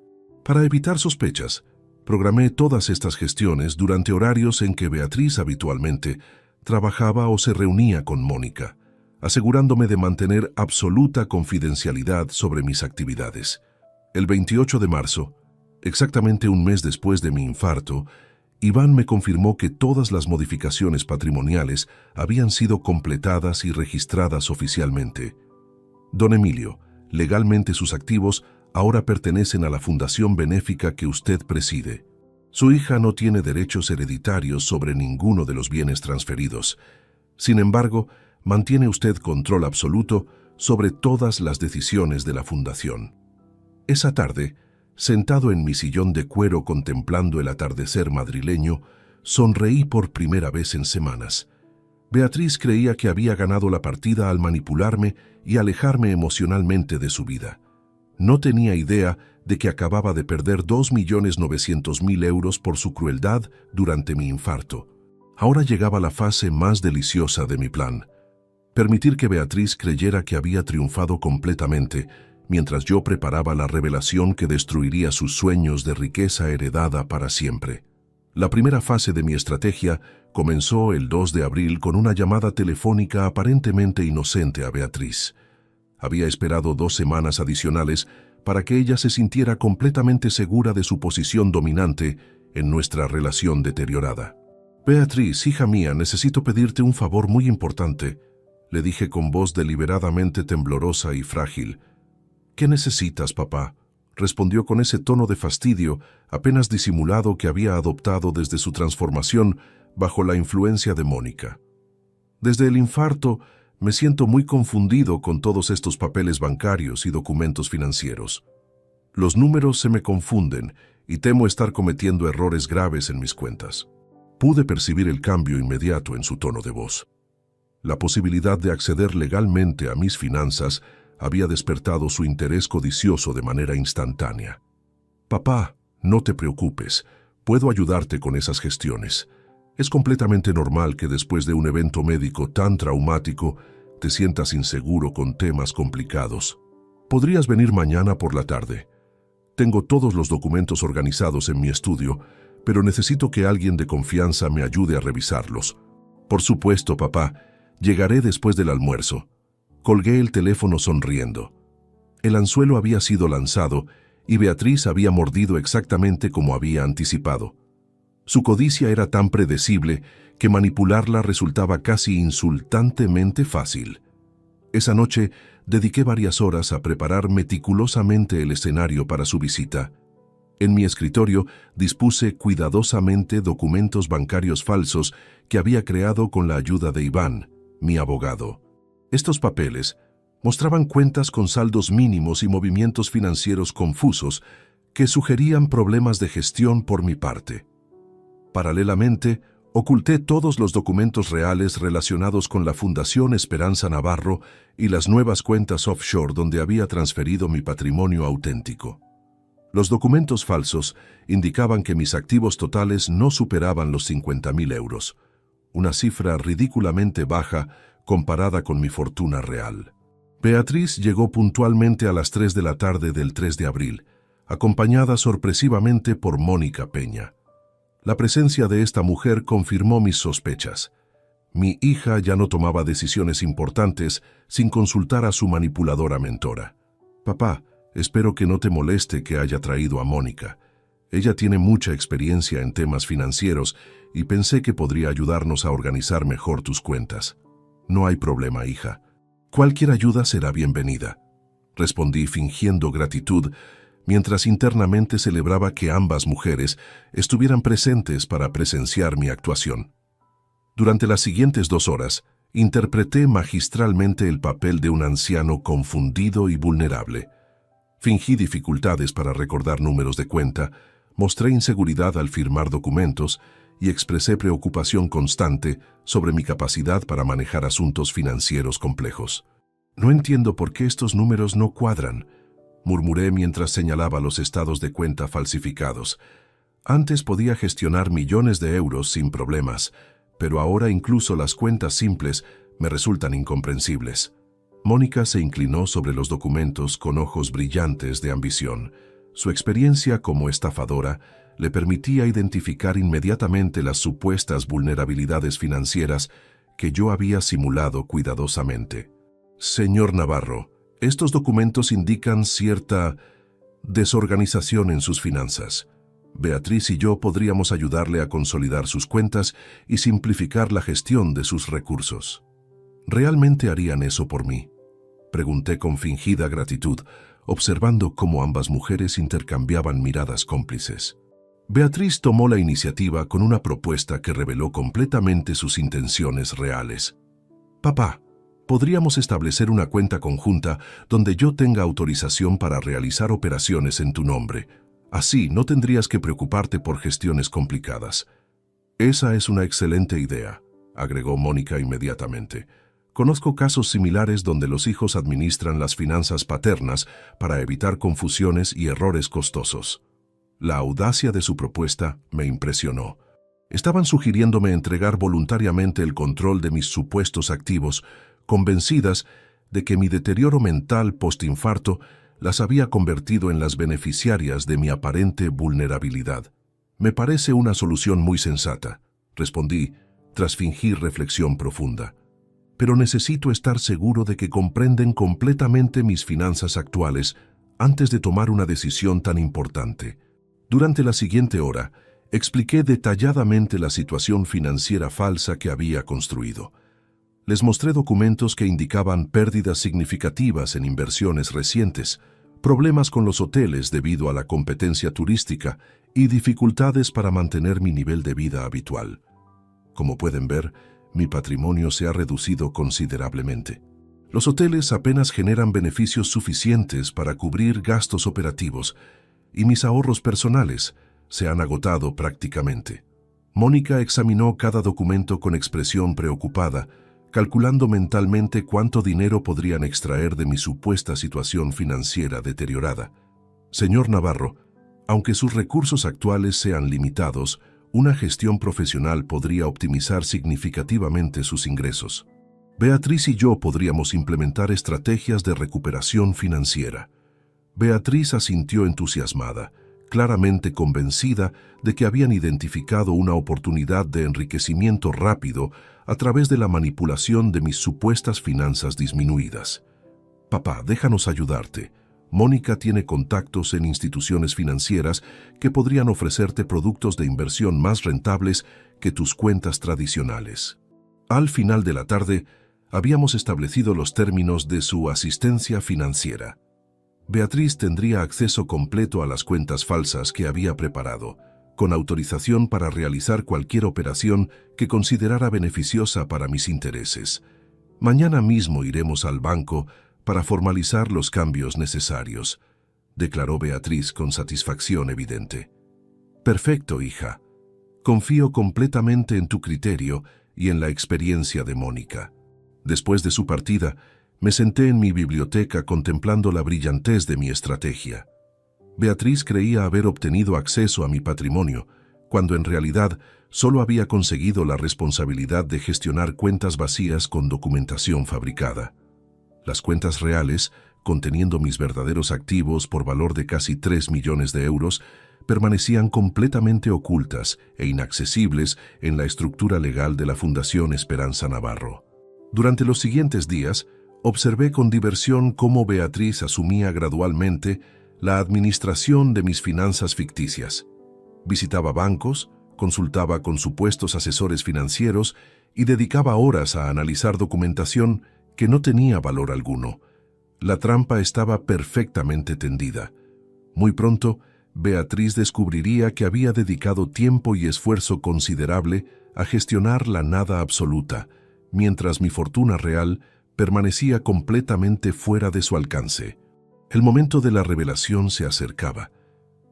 Para evitar sospechas, programé todas estas gestiones durante horarios en que Beatriz habitualmente trabajaba o se reunía con Mónica, asegurándome de mantener absoluta confidencialidad sobre mis actividades. El 28 de marzo, exactamente un mes después de mi infarto, Iván me confirmó que todas las modificaciones patrimoniales habían sido completadas y registradas oficialmente. Don Emilio, legalmente sus activos ahora pertenecen a la fundación benéfica que usted preside. Su hija no tiene derechos hereditarios sobre ninguno de los bienes transferidos. Sin embargo, mantiene usted control absoluto sobre todas las decisiones de la fundación. Esa tarde, sentado en mi sillón de cuero contemplando el atardecer madrileño, sonreí por primera vez en semanas. Beatriz creía que había ganado la partida al manipularme y alejarme emocionalmente de su vida. No tenía idea de que acababa de perder 2.900.000 euros por su crueldad durante mi infarto. Ahora llegaba la fase más deliciosa de mi plan: permitir que Beatriz creyera que había triunfado completamente, mientras yo preparaba la revelación que destruiría sus sueños de riqueza heredada para siempre. La primera fase de mi estrategia comenzó el 2 de abril con una llamada telefónica aparentemente inocente a Beatriz. Había esperado 2 semanas adicionales para que ella se sintiera completamente segura de su posición dominante en nuestra relación deteriorada. «Beatriz, hija mía, necesito pedirte un favor muy importante», le dije con voz deliberadamente temblorosa y frágil. «¿Qué necesitas, papá?», respondió con ese tono de fastidio apenas disimulado que había adoptado desde su transformación bajo la influencia de Mónica. «Desde el infarto me siento muy confundido con todos estos papeles bancarios y documentos financieros. Los números se me confunden y temo estar cometiendo errores graves en mis cuentas». Pude percibir el cambio inmediato en su tono de voz. La posibilidad de acceder legalmente a mis finanzas había despertado su interés codicioso de manera instantánea. «Papá, no te preocupes, puedo ayudarte con esas gestiones. Es completamente normal que después de un evento médico tan traumático te sientas inseguro con temas complicados. Podrías venir mañana por la tarde. Tengo todos los documentos organizados en mi estudio, pero necesito que alguien de confianza me ayude a revisarlos». «Por supuesto, papá. Llegaré después del almuerzo». Colgué el teléfono sonriendo. El anzuelo había sido lanzado y Beatriz había mordido exactamente como había anticipado. Su codicia era tan predecible que manipularla resultaba casi insultantemente fácil. Esa noche dediqué varias horas a preparar meticulosamente el escenario para su visita. En mi escritorio dispuse cuidadosamente documentos bancarios falsos que había creado con la ayuda de Iván, mi abogado. Estos papeles mostraban cuentas con saldos mínimos y movimientos financieros confusos que sugerían problemas de gestión por mi parte. Paralelamente, oculté todos los documentos reales relacionados con la Fundación Esperanza Navarro y las nuevas cuentas offshore donde había transferido mi patrimonio auténtico. Los documentos falsos indicaban que mis activos totales no superaban los 50.000 euros, una cifra ridículamente baja comparada con mi fortuna real. Beatriz llegó puntualmente a las 3 de la tarde del 3 de abril, acompañada sorpresivamente por Mónica Peña. La presencia de esta mujer confirmó mis sospechas. Mi hija ya no tomaba decisiones importantes sin consultar a su manipuladora mentora. «Papá, espero que no te moleste que haya traído a Mónica. Ella tiene mucha experiencia en temas financieros y pensé que podría ayudarnos a organizar mejor tus cuentas». «No hay problema, hija. Cualquier ayuda será bienvenida», respondí fingiendo gratitud, mientras internamente celebraba que ambas mujeres estuvieran presentes para presenciar mi actuación. Durante las siguientes 2 horas, interpreté magistralmente el papel de un anciano confundido y vulnerable. Fingí dificultades para recordar números de cuenta, mostré inseguridad al firmar documentos y expresé preocupación constante sobre mi capacidad para manejar asuntos financieros complejos. «No entiendo por qué estos números no cuadran», murmuré mientras señalaba los estados de cuenta falsificados. «Antes podía gestionar millones de euros sin problemas, pero ahora incluso las cuentas simples me resultan incomprensibles». Mónica se inclinó sobre los documentos con ojos brillantes de ambición. Su experiencia como estafadora le permitía identificar inmediatamente las supuestas vulnerabilidades financieras que yo había simulado cuidadosamente. «Señor Navarro, estos documentos indican cierta desorganización en sus finanzas. Beatriz y yo podríamos ayudarle a consolidar sus cuentas y simplificar la gestión de sus recursos». «¿Realmente harían eso por mí?», pregunté con fingida gratitud, observando cómo ambas mujeres intercambiaban miradas cómplices. Beatriz tomó la iniciativa con una propuesta que reveló completamente sus intenciones reales. Papá, podríamos establecer una cuenta conjunta donde yo tenga autorización para realizar operaciones en tu nombre. Así no tendrías que preocuparte por gestiones complicadas. Esa es una excelente idea, agregó Mónica inmediatamente. Conozco casos similares donde los hijos administran las finanzas paternas para evitar confusiones y errores costosos. La audacia de su propuesta me impresionó. Estaban sugiriéndome entregar voluntariamente el control de mis supuestos activos, convencidas de que mi deterioro mental postinfarto las había convertido en las beneficiarias de mi aparente vulnerabilidad. Me parece una solución muy sensata, respondí, tras fingir reflexión profunda. Pero necesito estar seguro de que comprenden completamente mis finanzas actuales antes de tomar una decisión tan importante. Durante la siguiente hora, expliqué detalladamente la situación financiera falsa que había construido. Les mostré documentos que indicaban pérdidas significativas en inversiones recientes, problemas con los hoteles debido a la competencia turística y dificultades para mantener mi nivel de vida habitual. Como pueden ver, mi patrimonio se ha reducido considerablemente. Los hoteles apenas generan beneficios suficientes para cubrir gastos operativos y mis ahorros personales se han agotado prácticamente. Mónica examinó cada documento con expresión preocupada, calculando mentalmente cuánto dinero podrían extraer de mi supuesta situación financiera deteriorada. Señor Navarro, aunque sus recursos actuales sean limitados, una gestión profesional podría optimizar significativamente sus ingresos. Beatriz y yo podríamos implementar estrategias de recuperación financiera. Beatriz asintió entusiasmada, claramente convencida de que habían identificado una oportunidad de enriquecimiento rápido a través de la manipulación de mis supuestas finanzas disminuidas. Papá, déjanos ayudarte. Mónica tiene contactos en instituciones financieras que podrían ofrecerte productos de inversión más rentables que tus cuentas tradicionales. Al final de la tarde, habíamos establecido los términos de su asistencia financiera. Beatriz tendría acceso completo a las cuentas falsas que había preparado, con autorización para realizar cualquier operación que considerara beneficiosa para mis intereses. Mañana mismo iremos al banco para formalizar los cambios necesarios, declaró Beatriz con satisfacción evidente. Perfecto, hija. Confío completamente en tu criterio y en la experiencia de Mónica. Después de su partida, me senté en mi biblioteca contemplando la brillantez de mi estrategia. Beatriz creía haber obtenido acceso a mi patrimonio, cuando en realidad solo había conseguido la responsabilidad de gestionar cuentas vacías con documentación fabricada. Las cuentas reales, conteniendo mis verdaderos activos por valor de casi 3 millones de euros, permanecían completamente ocultas e inaccesibles en la estructura legal de la Fundación Esperanza Navarro. Durante los siguientes días, observé con diversión cómo Beatriz asumía gradualmente la administración de mis finanzas ficticias. Visitaba bancos, consultaba con supuestos asesores financieros y dedicaba horas a analizar documentación que no tenía valor alguno. La trampa estaba perfectamente tendida. Muy pronto, Beatriz descubriría que había dedicado tiempo y esfuerzo considerable a gestionar la nada absoluta, mientras mi fortuna real permanecía completamente fuera de su alcance. El momento de la revelación se acercaba,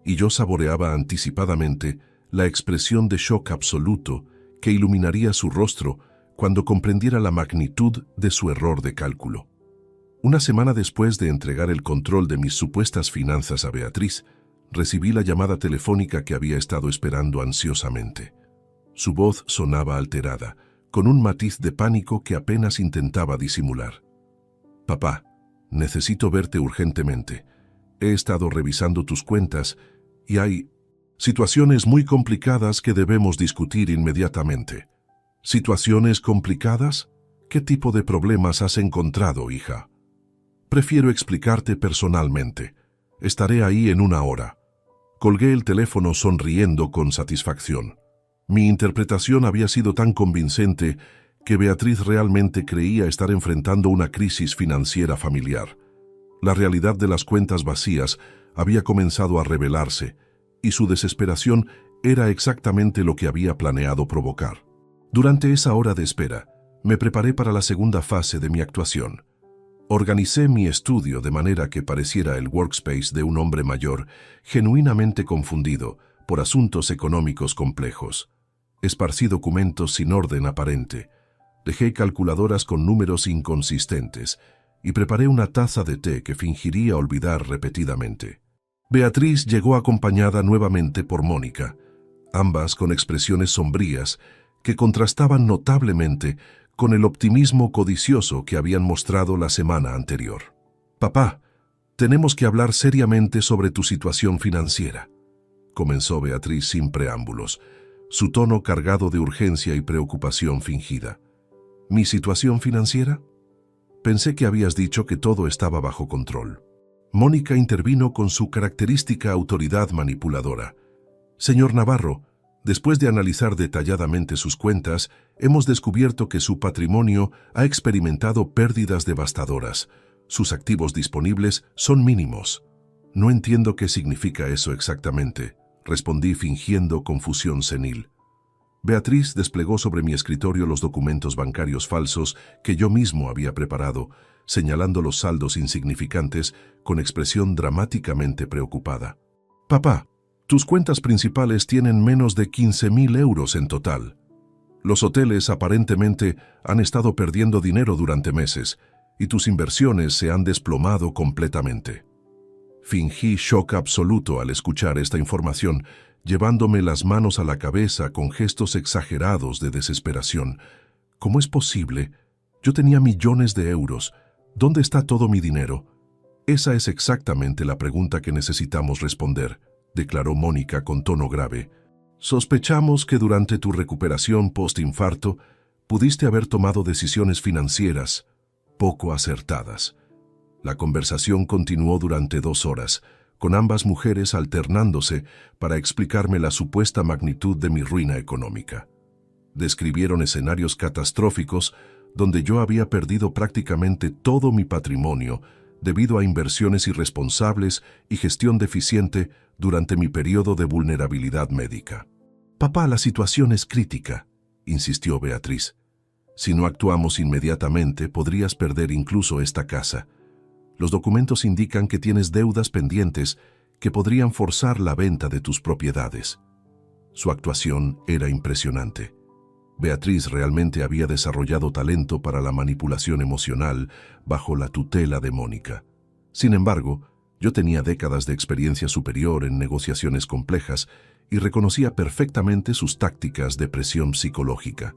y yo saboreaba anticipadamente la expresión de shock absoluto que iluminaría su rostro cuando comprendiera la magnitud de su error de cálculo. Una semana después de entregar el control de mis supuestas finanzas a Beatriz, recibí la llamada telefónica que había estado esperando ansiosamente. Su voz sonaba alterada, con un matiz de pánico que apenas intentaba disimular. Papá, necesito verte urgentemente. He estado revisando tus cuentas y hay situaciones muy complicadas que debemos discutir inmediatamente. ¿Situaciones complicadas? ¿Qué tipo de problemas has encontrado, hija? Prefiero explicarte personalmente. Estaré ahí en 1 hora. Colgué el teléfono sonriendo con satisfacción. Mi interpretación había sido tan convincente que Beatriz realmente creía estar enfrentando una crisis financiera familiar. La realidad de las cuentas vacías había comenzado a revelarse, y su desesperación era exactamente lo que había planeado provocar. Durante esa hora de espera, me preparé para la segunda fase de mi actuación. Organicé mi estudio de manera que pareciera el workspace de un hombre mayor, genuinamente confundido por asuntos económicos complejos. Esparcí documentos sin orden aparente, dejé calculadoras con números inconsistentes y preparé una taza de té que fingiría olvidar repetidamente. Beatriz llegó acompañada nuevamente por Mónica, ambas con expresiones sombrías que contrastaban notablemente con el optimismo codicioso que habían mostrado la semana anterior. «Papá, tenemos que hablar seriamente sobre tu situación financiera», comenzó Beatriz sin preámbulos, su tono cargado de urgencia y preocupación fingida. «¿Mi situación financiera? Pensé que habías dicho que todo estaba bajo control». Mónica intervino con su característica autoridad manipuladora. «Señor Navarro, después de analizar detalladamente sus cuentas, hemos descubierto que su patrimonio ha experimentado pérdidas devastadoras. Sus activos disponibles son mínimos». «No entiendo qué significa eso exactamente», respondí fingiendo confusión senil. Beatriz desplegó sobre mi escritorio los documentos bancarios falsos que yo mismo había preparado, señalando los saldos insignificantes con expresión dramáticamente preocupada. «Papá, tus cuentas principales tienen menos de 15.000 euros en total. Los hoteles aparentemente han estado perdiendo dinero durante meses y tus inversiones se han desplomado completamente». Fingí shock absoluto al escuchar esta información, llevándome las manos a la cabeza con gestos exagerados de desesperación. «¿Cómo es posible? Yo tenía millones de euros. ¿Dónde está todo mi dinero?» «Esa es exactamente la pregunta que necesitamos responder», declaró Mónica con tono grave. «Sospechamos que durante tu recuperación post-infarto pudiste haber tomado decisiones financieras poco acertadas». La conversación continuó durante 2 horas, con ambas mujeres alternándose para explicarme la supuesta magnitud de mi ruina económica. Describieron escenarios catastróficos donde yo había perdido prácticamente todo mi patrimonio debido a inversiones irresponsables y gestión deficiente durante mi periodo de vulnerabilidad médica. «Papá, la situación es crítica», insistió Beatriz. «Si no actuamos inmediatamente, podrías perder incluso esta casa. Los documentos indican que tienes deudas pendientes que podrían forzar la venta de tus propiedades». Su actuación era impresionante. Beatriz realmente había desarrollado talento para la manipulación emocional bajo la tutela de Mónica. Sin embargo, yo tenía décadas de experiencia superior en negociaciones complejas y reconocía perfectamente sus tácticas de presión psicológica.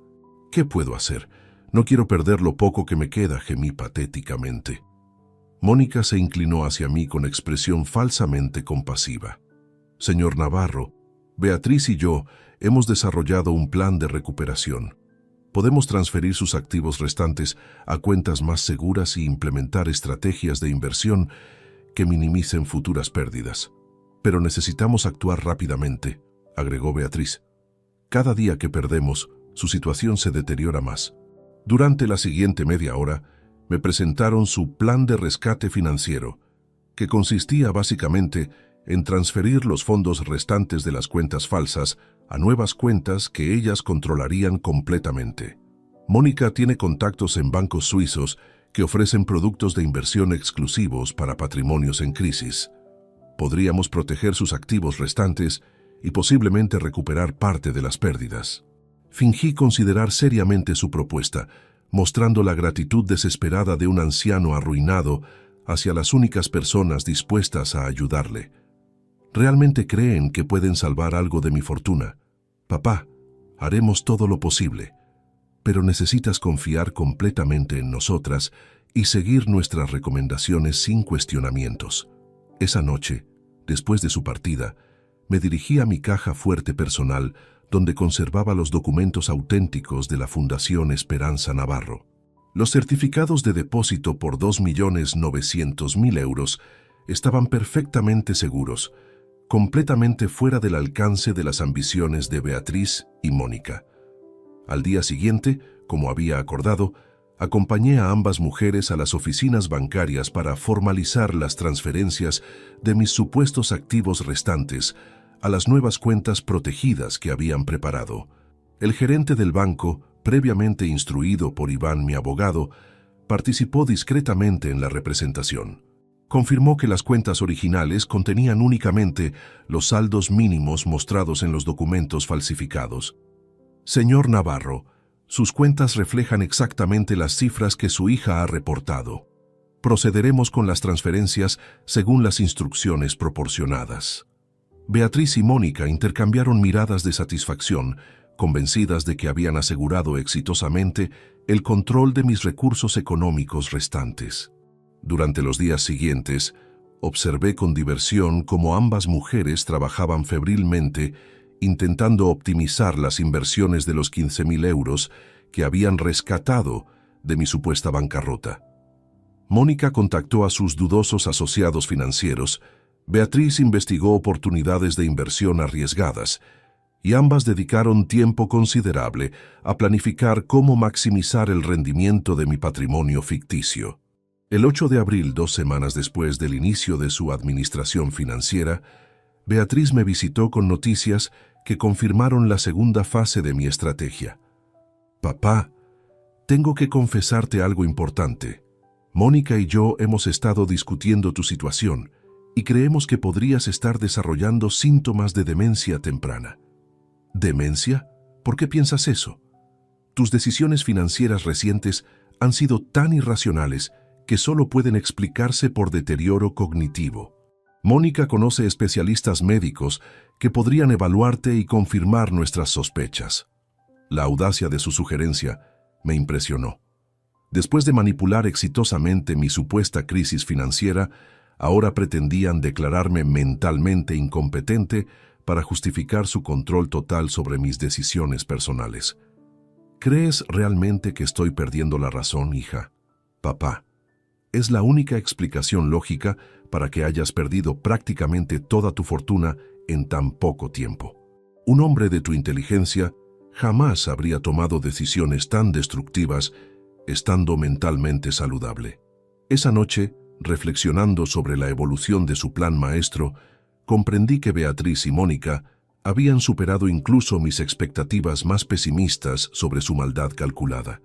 «¿Qué puedo hacer? No quiero perder lo poco que me queda», gemí patéticamente. Mónica se inclinó hacia mí con expresión falsamente compasiva. «Señor Navarro, Beatriz y yo hemos desarrollado un plan de recuperación. Podemos transferir sus activos restantes a cuentas más seguras y implementar estrategias de inversión que minimicen futuras pérdidas. Pero necesitamos actuar rápidamente», agregó Beatriz. «Cada día que perdemos, su situación se deteriora más». Durante la siguiente media hora, me presentaron su plan de rescate financiero, que consistía básicamente en transferir los fondos restantes de las cuentas falsas a nuevas cuentas que ellas controlarían completamente. Mónica tiene contactos en bancos suizos que ofrecen productos de inversión exclusivos para patrimonios en crisis. Podríamos proteger sus activos restantes y posiblemente recuperar parte de las pérdidas. Fingí considerar seriamente su propuesta, mostrando la gratitud desesperada de un anciano arruinado hacia las únicas personas dispuestas a ayudarle. «¿Realmente creen que pueden salvar algo de mi fortuna? Papá, haremos todo lo posible, pero necesitas confiar completamente en nosotras y seguir nuestras recomendaciones sin cuestionamientos». Esa noche, después de su partida, me dirigí a mi caja fuerte personal donde conservaba los documentos auténticos de la Fundación Esperanza Navarro. Los certificados de depósito por 2.900.000 euros estaban perfectamente seguros, completamente fuera del alcance de las ambiciones de Beatriz y Mónica. Al día siguiente, como había acordado, acompañé a ambas mujeres a las oficinas bancarias para formalizar las transferencias de mis supuestos activos restantes a las nuevas cuentas protegidas que habían preparado. El gerente del banco, previamente instruido por Iván, mi abogado, participó discretamente en la representación. Confirmó que las cuentas originales contenían únicamente los saldos mínimos mostrados en los documentos falsificados. Señor Navarro, sus cuentas reflejan exactamente las cifras que su hija ha reportado. Procederemos con las transferencias según las instrucciones proporcionadas. Beatriz y Mónica intercambiaron miradas de satisfacción, convencidas de que habían asegurado exitosamente el control de mis recursos económicos restantes. Durante los días siguientes, observé con diversión cómo ambas mujeres trabajaban febrilmente intentando optimizar las inversiones de los 15.000 euros que habían rescatado de mi supuesta bancarrota. Mónica contactó a sus dudosos asociados financieros, Beatriz investigó oportunidades de inversión arriesgadas, y ambas dedicaron tiempo considerable a planificar cómo maximizar el rendimiento de mi patrimonio ficticio. El 8 de abril, 2 semanas después del inicio de su administración financiera, Beatriz me visitó con noticias que confirmaron la segunda fase de mi estrategia. Papá, tengo que confesarte algo importante. Mónica y yo hemos estado discutiendo tu situación y creemos que podrías estar desarrollando síntomas de demencia temprana. ¿Demencia? ¿Por qué piensas eso? Tus decisiones financieras recientes han sido tan irracionales que solo pueden explicarse por deterioro cognitivo. Mónica conoce especialistas médicos que podrían evaluarte y confirmar nuestras sospechas. La audacia de su sugerencia me impresionó. Después de manipular exitosamente mi supuesta crisis financiera, ahora pretendían declararme mentalmente incompetente para justificar su control total sobre mis decisiones personales. ¿Crees realmente que estoy perdiendo la razón, hija? Papá, es la única explicación lógica para que hayas perdido prácticamente toda tu fortuna en tan poco tiempo. Un hombre de tu inteligencia jamás habría tomado decisiones tan destructivas estando mentalmente saludable. Esa noche, reflexionando sobre la evolución de su plan maestro, comprendí que Beatriz y Mónica habían superado incluso mis expectativas más pesimistas sobre su maldad calculada.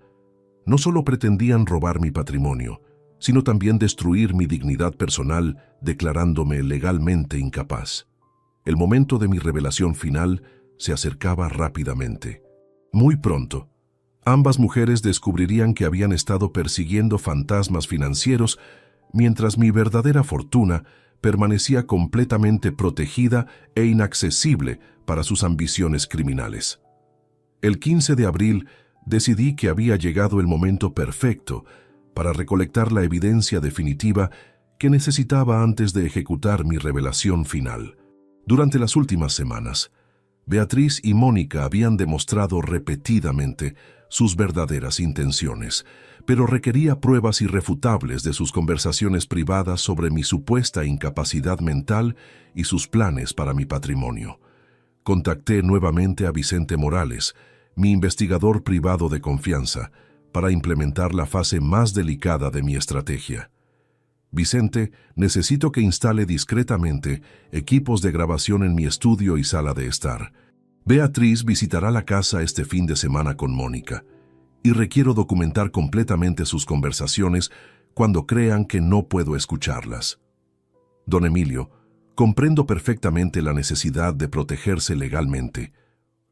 No solo pretendían robar mi patrimonio, sino también destruir mi dignidad personal, declarándome legalmente incapaz. El momento de mi revelación final se acercaba rápidamente. Muy pronto, ambas mujeres descubrirían que habían estado persiguiendo fantasmas financieros mientras mi verdadera fortuna permanecía completamente protegida e inaccesible para sus ambiciones criminales. El 15 de abril decidí que había llegado el momento perfecto para recolectar la evidencia definitiva que necesitaba antes de ejecutar mi revelación final. Durante las últimas semanas, Beatriz y Mónica habían demostrado repetidamente sus verdaderas intenciones, pero requería pruebas irrefutables de sus conversaciones privadas sobre mi supuesta incapacidad mental y sus planes para mi patrimonio. Contacté nuevamente a Vicente Morales, mi investigador privado de confianza, para implementar la fase más delicada de mi estrategia. Vicente, necesito que instale discretamente equipos de grabación en mi estudio y sala de estar. Beatriz visitará la casa este fin de semana con Mónica, y requiero documentar completamente sus conversaciones cuando crean que no puedo escucharlas. Don Emilio, comprendo perfectamente la necesidad de protegerse legalmente.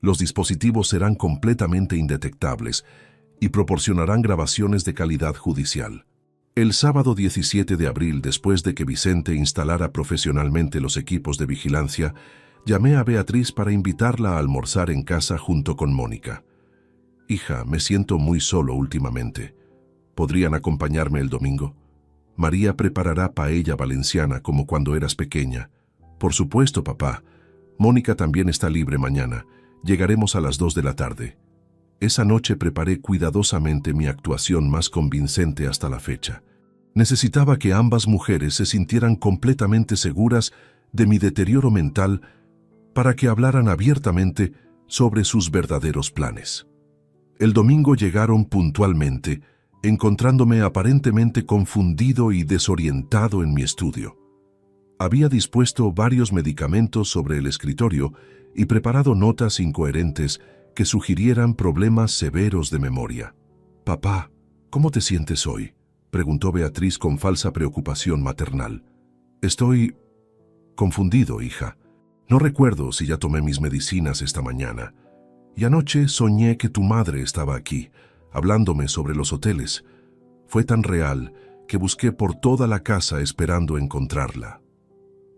Los dispositivos serán completamente indetectables y proporcionarán grabaciones de calidad judicial. El sábado 17 de abril, después de que Vicente instalara profesionalmente los equipos de vigilancia, llamé a Beatriz para invitarla a almorzar en casa junto con Mónica. Hija, me siento muy solo últimamente. ¿Podrían acompañarme el domingo? María preparará paella valenciana como cuando eras pequeña. Por supuesto, papá. Mónica también está libre mañana. Llegaremos a las 2 de la tarde. Esa noche preparé cuidadosamente mi actuación más convincente hasta la fecha. Necesitaba que ambas mujeres se sintieran completamente seguras de mi deterioro mental para que hablaran abiertamente sobre sus verdaderos planes. El domingo llegaron puntualmente, encontrándome aparentemente confundido y desorientado en mi estudio. Había dispuesto varios medicamentos sobre el escritorio y preparado notas incoherentes que sugirieran problemas severos de memoria. «Papá, ¿cómo te sientes hoy?», preguntó Beatriz con falsa preocupación maternal. «Estoy confundido, hija. No recuerdo si ya tomé mis medicinas esta mañana. Y anoche soñé que tu madre estaba aquí, hablándome sobre los hoteles. Fue tan real que busqué por toda la casa esperando encontrarla».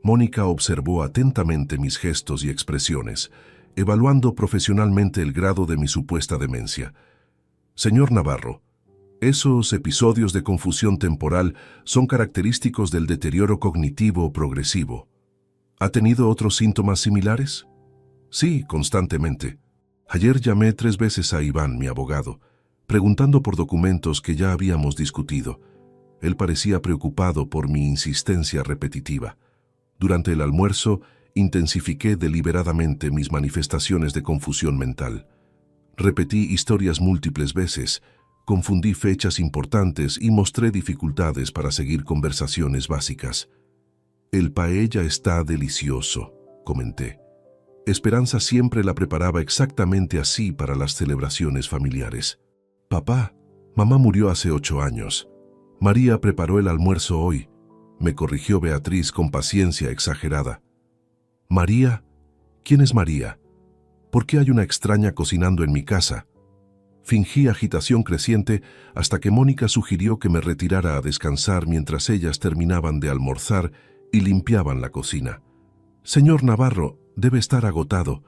Mónica observó atentamente mis gestos y expresiones, evaluando profesionalmente el grado de mi supuesta demencia. «Señor Navarro, esos episodios de confusión temporal son característicos del deterioro cognitivo progresivo. ¿Ha tenido otros síntomas similares?». «Sí, constantemente. Ayer llamé 3 veces a Iván, mi abogado, preguntando por documentos que ya habíamos discutido. Él parecía preocupado por mi insistencia repetitiva. Durante el almuerzo, intensifiqué deliberadamente mis manifestaciones de confusión mental. Repetí historias múltiples veces, confundí fechas importantes y mostré dificultades para seguir conversaciones básicas. «El paella está delicioso», comenté. Esperanza siempre la preparaba exactamente así para las celebraciones familiares. «Papá, mamá murió hace 8 años. María preparó el almuerzo hoy», me corrigió Beatriz con paciencia exagerada. «¿María? ¿Quién es María? ¿Por qué hay una extraña cocinando en mi casa?». Fingí agitación creciente hasta que Mónica sugirió que me retirara a descansar mientras ellas terminaban de almorzar y limpiaban la cocina. «Señor Navarro, debe estar agotado.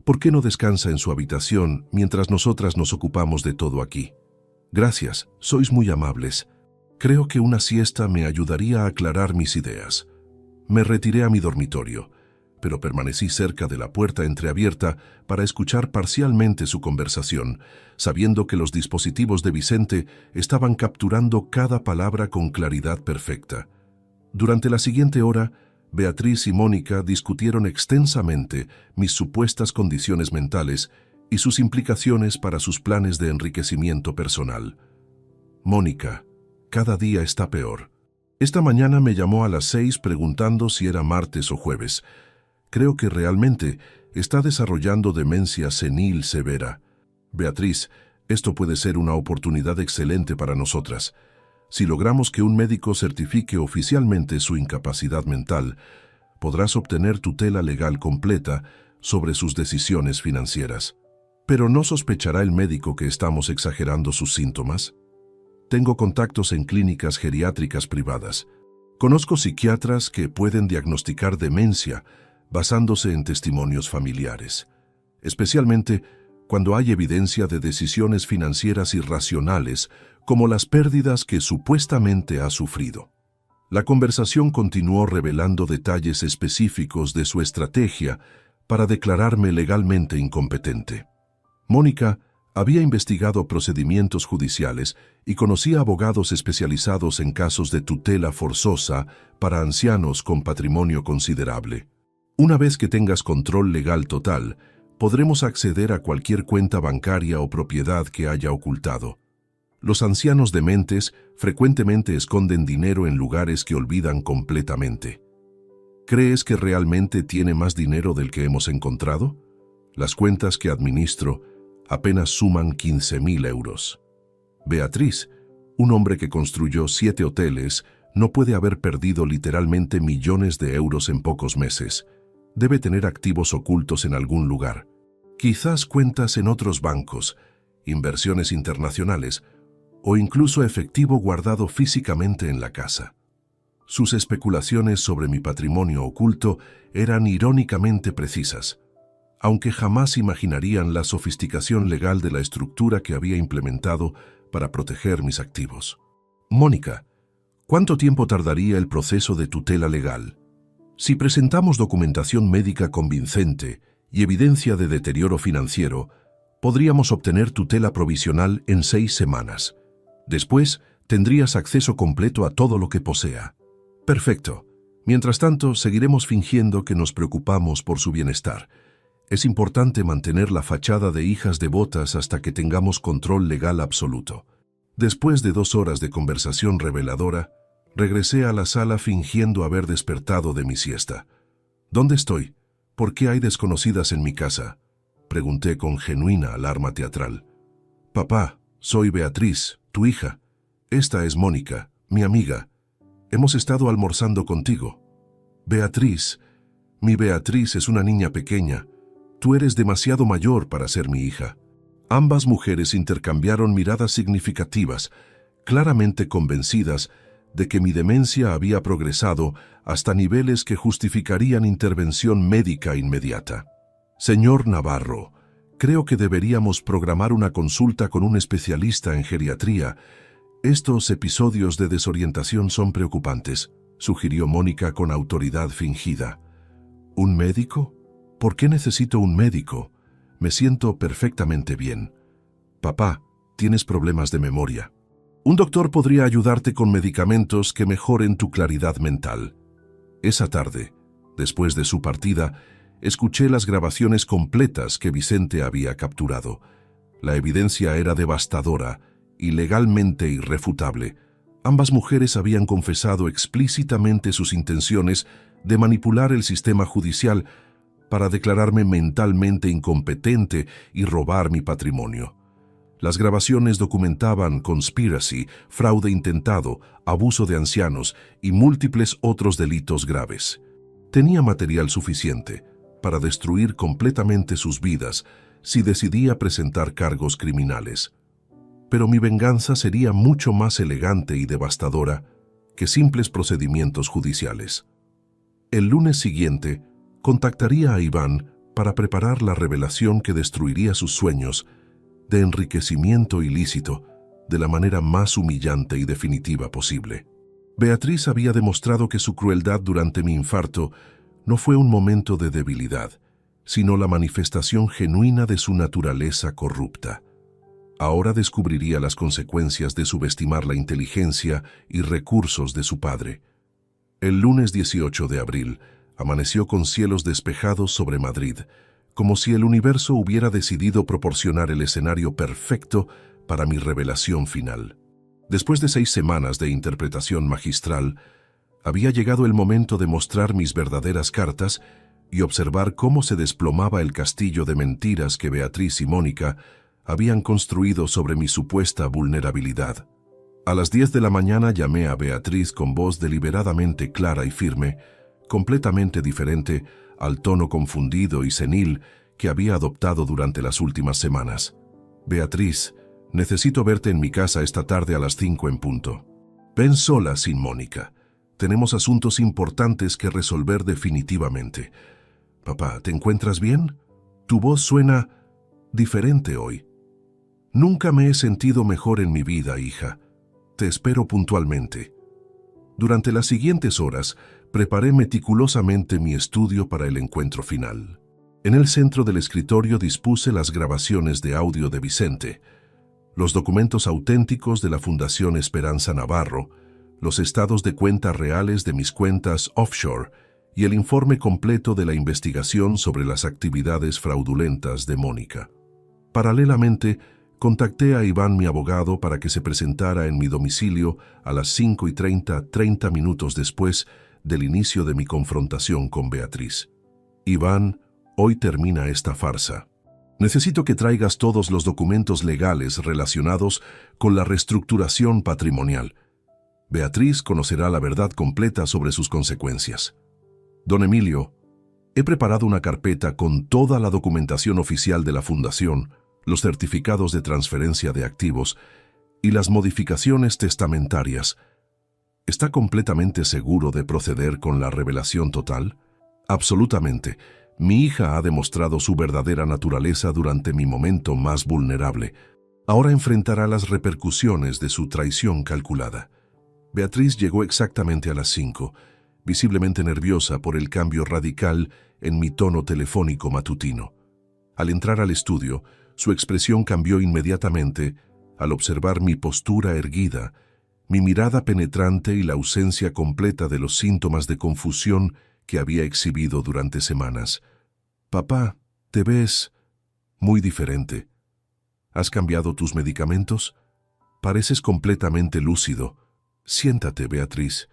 ¿Por qué no descansa en su habitación mientras nosotras nos ocupamos de todo aquí?». «Gracias, sois muy amables. Creo que una siesta me ayudaría a aclarar mis ideas». Me retiré a mi dormitorio, pero permanecí cerca de la puerta entreabierta para escuchar parcialmente su conversación, sabiendo que los dispositivos de Vicente estaban capturando cada palabra con claridad perfecta. Durante la siguiente hora, Beatriz y Mónica discutieron extensamente mis supuestas condiciones mentales y sus implicaciones para sus planes de enriquecimiento personal. «Mónica, cada día está peor. Esta mañana me llamó a las 6 preguntando si era martes o jueves. Creo que realmente está desarrollando demencia senil severa. Beatriz, esto puede ser una oportunidad excelente para nosotras. Si logramos que un médico certifique oficialmente su incapacidad mental, podrás obtener tutela legal completa sobre sus decisiones financieras. ¿Pero no sospechará el médico que estamos exagerando sus síntomas? Tengo contactos en clínicas geriátricas privadas. Conozco psiquiatras que pueden diagnosticar demencia basándose en testimonios familiares, especialmente cuando hay evidencia de decisiones financieras irracionales como las pérdidas que supuestamente ha sufrido». La conversación continuó revelando detalles específicos de su estrategia para declararme legalmente incompetente. Mónica había investigado procedimientos judiciales y conocía abogados especializados en casos de tutela forzosa para ancianos con patrimonio considerable. «Una vez que tengas control legal total, podremos acceder a cualquier cuenta bancaria o propiedad que haya ocultado. Los ancianos dementes frecuentemente esconden dinero en lugares que olvidan completamente. ¿Crees que realmente tiene más dinero del que hemos encontrado? Las cuentas que administro apenas suman 15.000 euros. Beatriz, un hombre que construyó 7 hoteles, no puede haber perdido literalmente millones de euros en pocos meses. Debe tener activos ocultos en algún lugar. Quizás cuentas en otros bancos, inversiones internacionales o incluso efectivo guardado físicamente en la casa». Sus especulaciones sobre mi patrimonio oculto eran irónicamente precisas, aunque jamás imaginarían la sofisticación legal de la estructura que había implementado para proteger mis activos. «Mónica, ¿cuánto tiempo tardaría el proceso de tutela legal? Si presentamos documentación médica convincente y evidencia de deterioro financiero, podríamos obtener tutela provisional en 6 semanas. Después, tendrías acceso completo a todo lo que posea». «Perfecto. Mientras tanto, seguiremos fingiendo que nos preocupamos por su bienestar. Es importante mantener la fachada de hijas devotas hasta que tengamos control legal absoluto». Después de 2 horas de conversación reveladora, Regresé a la sala fingiendo haber despertado de mi siesta. ¿Dónde estoy? ¿Por qué hay desconocidas en mi casa? Pregunté con genuina alarma teatral. Papá, soy Beatriz, tu hija. Esta es Mónica, mi amiga. Hemos estado almorzando contigo. Beatriz, mi Beatriz es una niña pequeña. Tú eres demasiado mayor para ser mi hija. Ambas mujeres intercambiaron miradas significativas, claramente convencidas de que mi demencia había progresado hasta niveles que justificarían intervención médica inmediata. Señor Navarro, creo que deberíamos programar una consulta con un especialista en geriatría. Estos episodios de desorientación son preocupantes, sugirió Mónica con autoridad fingida. ¿Un médico? ¿Por qué necesito un médico? Me siento perfectamente bien. Papá, tienes problemas de memoria. Un doctor podría ayudarte con medicamentos que mejoren tu claridad mental. Esa tarde, después de su partida, escuché las grabaciones completas que Vicente había capturado. La evidencia era devastadora y legalmente irrefutable. Ambas mujeres habían confesado explícitamente sus intenciones de manipular el sistema judicial para declararme mentalmente incompetente y robar mi patrimonio. Las grabaciones documentaban conspiracy, fraude intentado, abuso de ancianos y múltiples otros delitos graves. Tenía material suficiente para destruir completamente sus vidas si decidía presentar cargos criminales. Pero mi venganza sería mucho más elegante y devastadora que simples procedimientos judiciales. El lunes siguiente, contactaría a Iván para preparar la revelación que destruiría sus sueños de enriquecimiento ilícito de la manera más humillante y definitiva posible. Beatriz había demostrado que su crueldad durante mi infarto no fue un momento de debilidad, sino la manifestación genuina de su naturaleza corrupta. Ahora descubriría las consecuencias de subestimar la inteligencia y recursos de su padre. El lunes 18 de abril amaneció con cielos despejados sobre Madrid, como si el universo hubiera decidido proporcionar el escenario perfecto para mi revelación final. Después de 6 semanas de interpretación magistral, había llegado el momento de mostrar mis verdaderas cartas y observar cómo se desplomaba el castillo de mentiras que Beatriz y Mónica habían construido sobre mi supuesta vulnerabilidad. A las 10 de la mañana llamé a Beatriz con voz deliberadamente clara y firme, completamente diferente al tono confundido y senil que había adoptado durante las últimas semanas. Beatriz, necesito verte en mi casa esta tarde a las 5 en punto. Ven sola sin Mónica. Tenemos asuntos importantes que resolver definitivamente. Papá, ¿te encuentras bien? Tu voz suena diferente hoy. Nunca me he sentido mejor en mi vida, hija. Te espero puntualmente. Durante las siguientes horas, preparé meticulosamente mi estudio para el encuentro final. En el centro del escritorio dispuse las grabaciones de audio de Vicente, los documentos auténticos de la Fundación Esperanza Navarro, los estados de cuenta reales de mis cuentas offshore y el informe completo de la investigación sobre las actividades fraudulentas de Mónica. Paralelamente, contacté a Iván, mi abogado, para que se presentara en mi domicilio a las 5:30 minutos después del inicio de mi confrontación con Beatriz. Iván, hoy termina esta farsa. Necesito que traigas todos los documentos legales relacionados con la reestructuración patrimonial. Beatriz conocerá la verdad completa sobre sus consecuencias. Don Emilio, he preparado una carpeta con toda la documentación oficial de la Fundación, los certificados de transferencia de activos y las modificaciones testamentarias. ¿Está completamente seguro de proceder con la revelación total? Absolutamente. Mi hija ha demostrado su verdadera naturaleza durante mi momento más vulnerable. Ahora enfrentará las repercusiones de su traición calculada. Beatriz llegó exactamente a las 5, visiblemente nerviosa por el cambio radical en mi tono telefónico matutino. Al entrar al estudio, su expresión cambió inmediatamente al observar mi postura erguida, mi mirada penetrante y la ausencia completa de los síntomas de confusión que había exhibido durante semanas. Papá, te ves muy diferente. ¿Has cambiado tus medicamentos? Pareces completamente lúcido. Siéntate, Beatriz.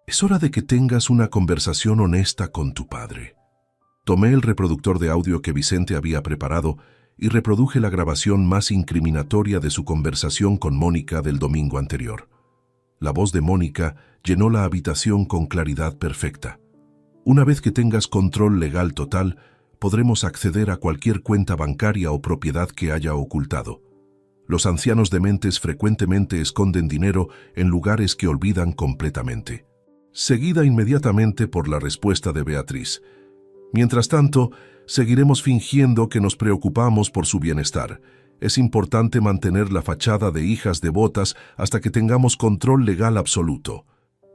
Es hora de que tengas una conversación honesta con tu padre. Tomé el reproductor de audio que Vicente había preparado y reproduje la grabación más incriminatoria de su conversación con Mónica del domingo anterior. La voz de Mónica llenó la habitación con claridad perfecta. Una vez que tengas control legal total, podremos acceder a cualquier cuenta bancaria o propiedad que haya ocultado. Los ancianos dementes frecuentemente esconden dinero en lugares que olvidan completamente. Seguida inmediatamente por la respuesta de Beatriz. Mientras tanto, seguiremos fingiendo que nos preocupamos por su bienestar. Es importante mantener la fachada de hijas devotas hasta que tengamos control legal absoluto.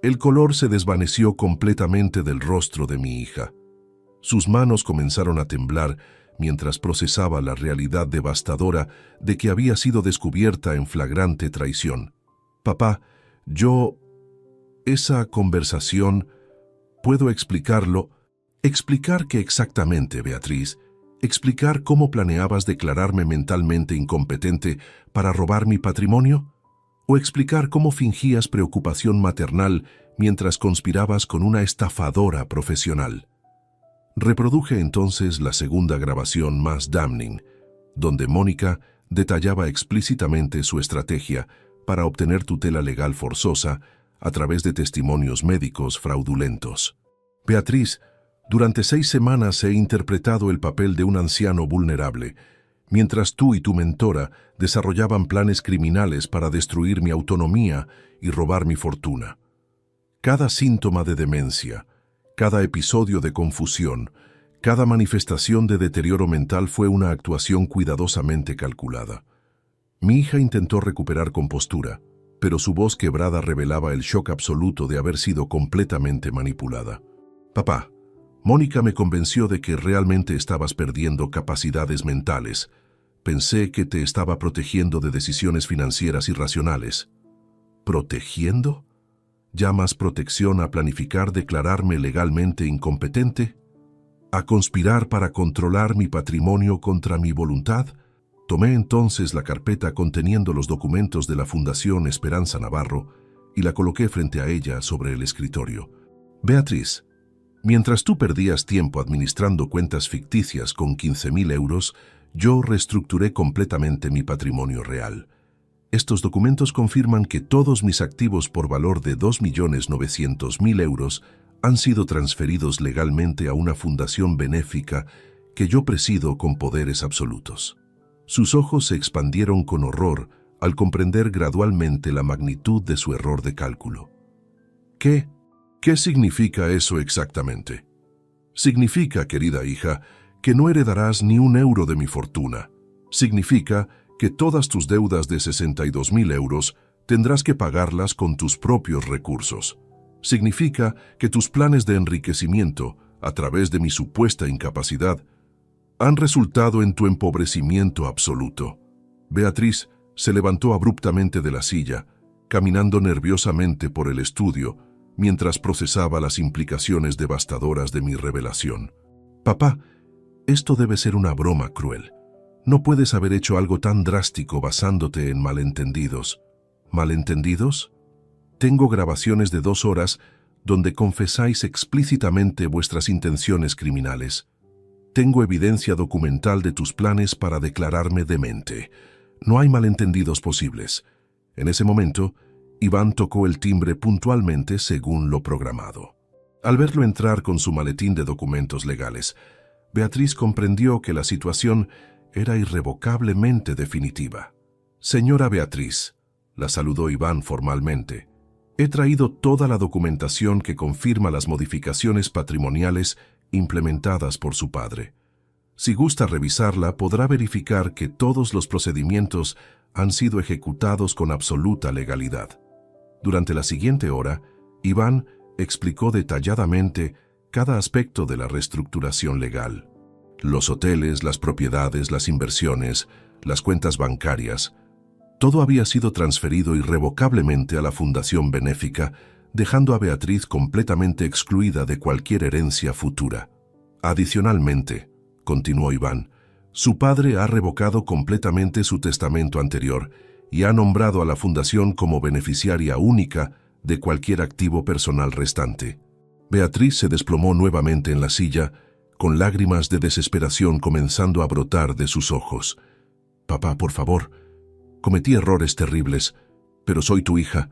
El color se desvaneció completamente del rostro de mi hija. Sus manos comenzaron a temblar mientras procesaba la realidad devastadora de que había sido descubierta en flagrante traición. Papá, esa conversación, ¿puedo explicarlo? ¿Explicar qué exactamente, Beatriz? ¿Explicar cómo planeabas declararme mentalmente incompetente para robar mi patrimonio? ¿O explicar cómo fingías preocupación maternal mientras conspirabas con una estafadora profesional? Reproduje entonces la segunda grabación más damning, donde Mónica detallaba explícitamente su estrategia para obtener tutela legal forzosa a través de testimonios médicos fraudulentos. Beatriz, durante 6 semanas he interpretado el papel de un anciano vulnerable, mientras tú y tu mentora desarrollaban planes criminales para destruir mi autonomía y robar mi fortuna. Cada síntoma de demencia, cada episodio de confusión, cada manifestación de deterioro mental fue una actuación cuidadosamente calculada. Mi hija intentó recuperar compostura, pero su voz quebrada revelaba el shock absoluto de haber sido completamente manipulada. Papá, Mónica me convenció de que realmente estabas perdiendo capacidades mentales. Pensé que te estaba protegiendo de decisiones financieras irracionales. ¿Protegiendo? ¿Llamas protección a planificar declararme legalmente incompetente? ¿A conspirar para controlar mi patrimonio contra mi voluntad? Tomé entonces la carpeta conteniendo los documentos de la Fundación Esperanza Navarro y la coloqué frente a ella sobre el escritorio. Beatriz, mientras tú perdías tiempo administrando cuentas ficticias con 15.000 euros, yo reestructuré completamente mi patrimonio real. Estos documentos confirman que todos mis activos por valor de 2.900.000 euros han sido transferidos legalmente a una fundación benéfica que yo presido con poderes absolutos. Sus ojos se expandieron con horror al comprender gradualmente la magnitud de su error de cálculo. ¿Qué significa eso exactamente? Significa, querida hija, que no heredarás ni un euro de mi fortuna. Significa que todas tus deudas de 62.000 euros tendrás que pagarlas con tus propios recursos. Significa que tus planes de enriquecimiento, a través de mi supuesta incapacidad, han resultado en tu empobrecimiento absoluto. Beatriz se levantó abruptamente de la silla, caminando nerviosamente por el estudio, mientras procesaba las implicaciones devastadoras de mi revelación. Papá, esto debe ser una broma cruel. No puedes haber hecho algo tan drástico basándote en malentendidos. ¿Malentendidos? Tengo grabaciones de 2 horas donde confesáis explícitamente vuestras intenciones criminales. Tengo evidencia documental de tus planes para declararme demente. No hay malentendidos posibles. En ese momento, Iván tocó el timbre puntualmente según lo programado. Al verlo entrar con su maletín de documentos legales, Beatriz comprendió que la situación era irrevocablemente definitiva. Señora Beatriz, la saludó Iván formalmente, he traído toda la documentación que confirma las modificaciones patrimoniales implementadas por su padre. Si gusta revisarla, podrá verificar que todos los procedimientos han sido ejecutados con absoluta legalidad. Durante la siguiente hora, Iván explicó detalladamente cada aspecto de la reestructuración legal. Los hoteles, las propiedades, las inversiones, las cuentas bancarias, todo había sido transferido irrevocablemente a la fundación benéfica, dejando a Beatriz completamente excluida de cualquier herencia futura. Adicionalmente, continuó Iván, su padre ha revocado completamente su testamento anterior y ha nombrado a la fundación como beneficiaria única de cualquier activo personal restante. Beatriz se desplomó nuevamente en la silla, con lágrimas de desesperación comenzando a brotar de sus ojos. «Papá, por favor, cometí errores terribles, pero soy tu hija.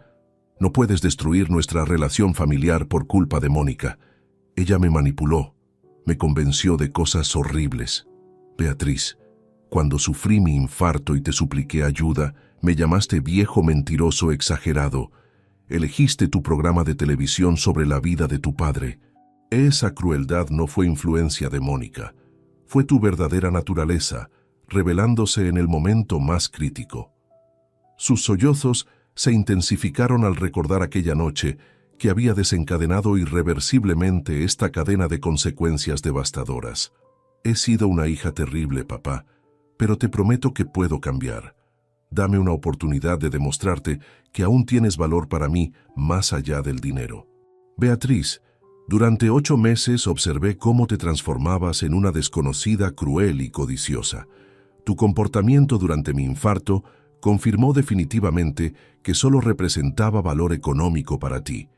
No puedes destruir nuestra relación familiar por culpa de Mónica. Ella me manipuló, me convenció de cosas horribles. Beatriz, cuando sufrí mi infarto y te supliqué ayuda, me llamaste viejo mentiroso exagerado. Elegiste tu programa de televisión sobre la vida de tu padre. Esa crueldad no fue influencia de Mónica. Fue tu verdadera naturaleza, revelándose en el momento más crítico». Sus sollozos se intensificaron al recordar aquella noche que había desencadenado irreversiblemente esta cadena de consecuencias devastadoras. «He sido una hija terrible, papá, pero te prometo que puedo cambiar. Dame una oportunidad de demostrarte que aún tienes valor para mí más allá del dinero». «Beatriz, durante 8 meses observé cómo te transformabas en una desconocida cruel y codiciosa. Tu comportamiento durante mi infarto confirmó definitivamente que solo representaba valor económico para ti.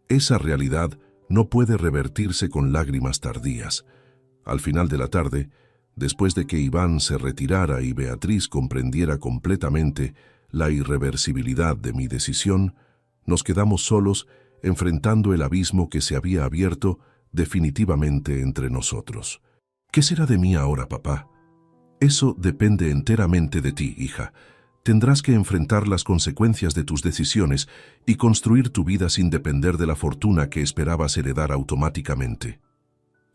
Esa realidad no puede revertirse con lágrimas tardías». Al final de la tarde, después de que Iván se retirara y Beatriz comprendiera completamente la irreversibilidad de mi decisión, nos quedamos solos enfrentando el abismo que se había abierto definitivamente entre nosotros. «¿Qué será de mí ahora, papá?» «Eso depende enteramente de ti, hija. Tendrás que enfrentar las consecuencias de tus decisiones y construir tu vida sin depender de la fortuna que esperabas heredar automáticamente».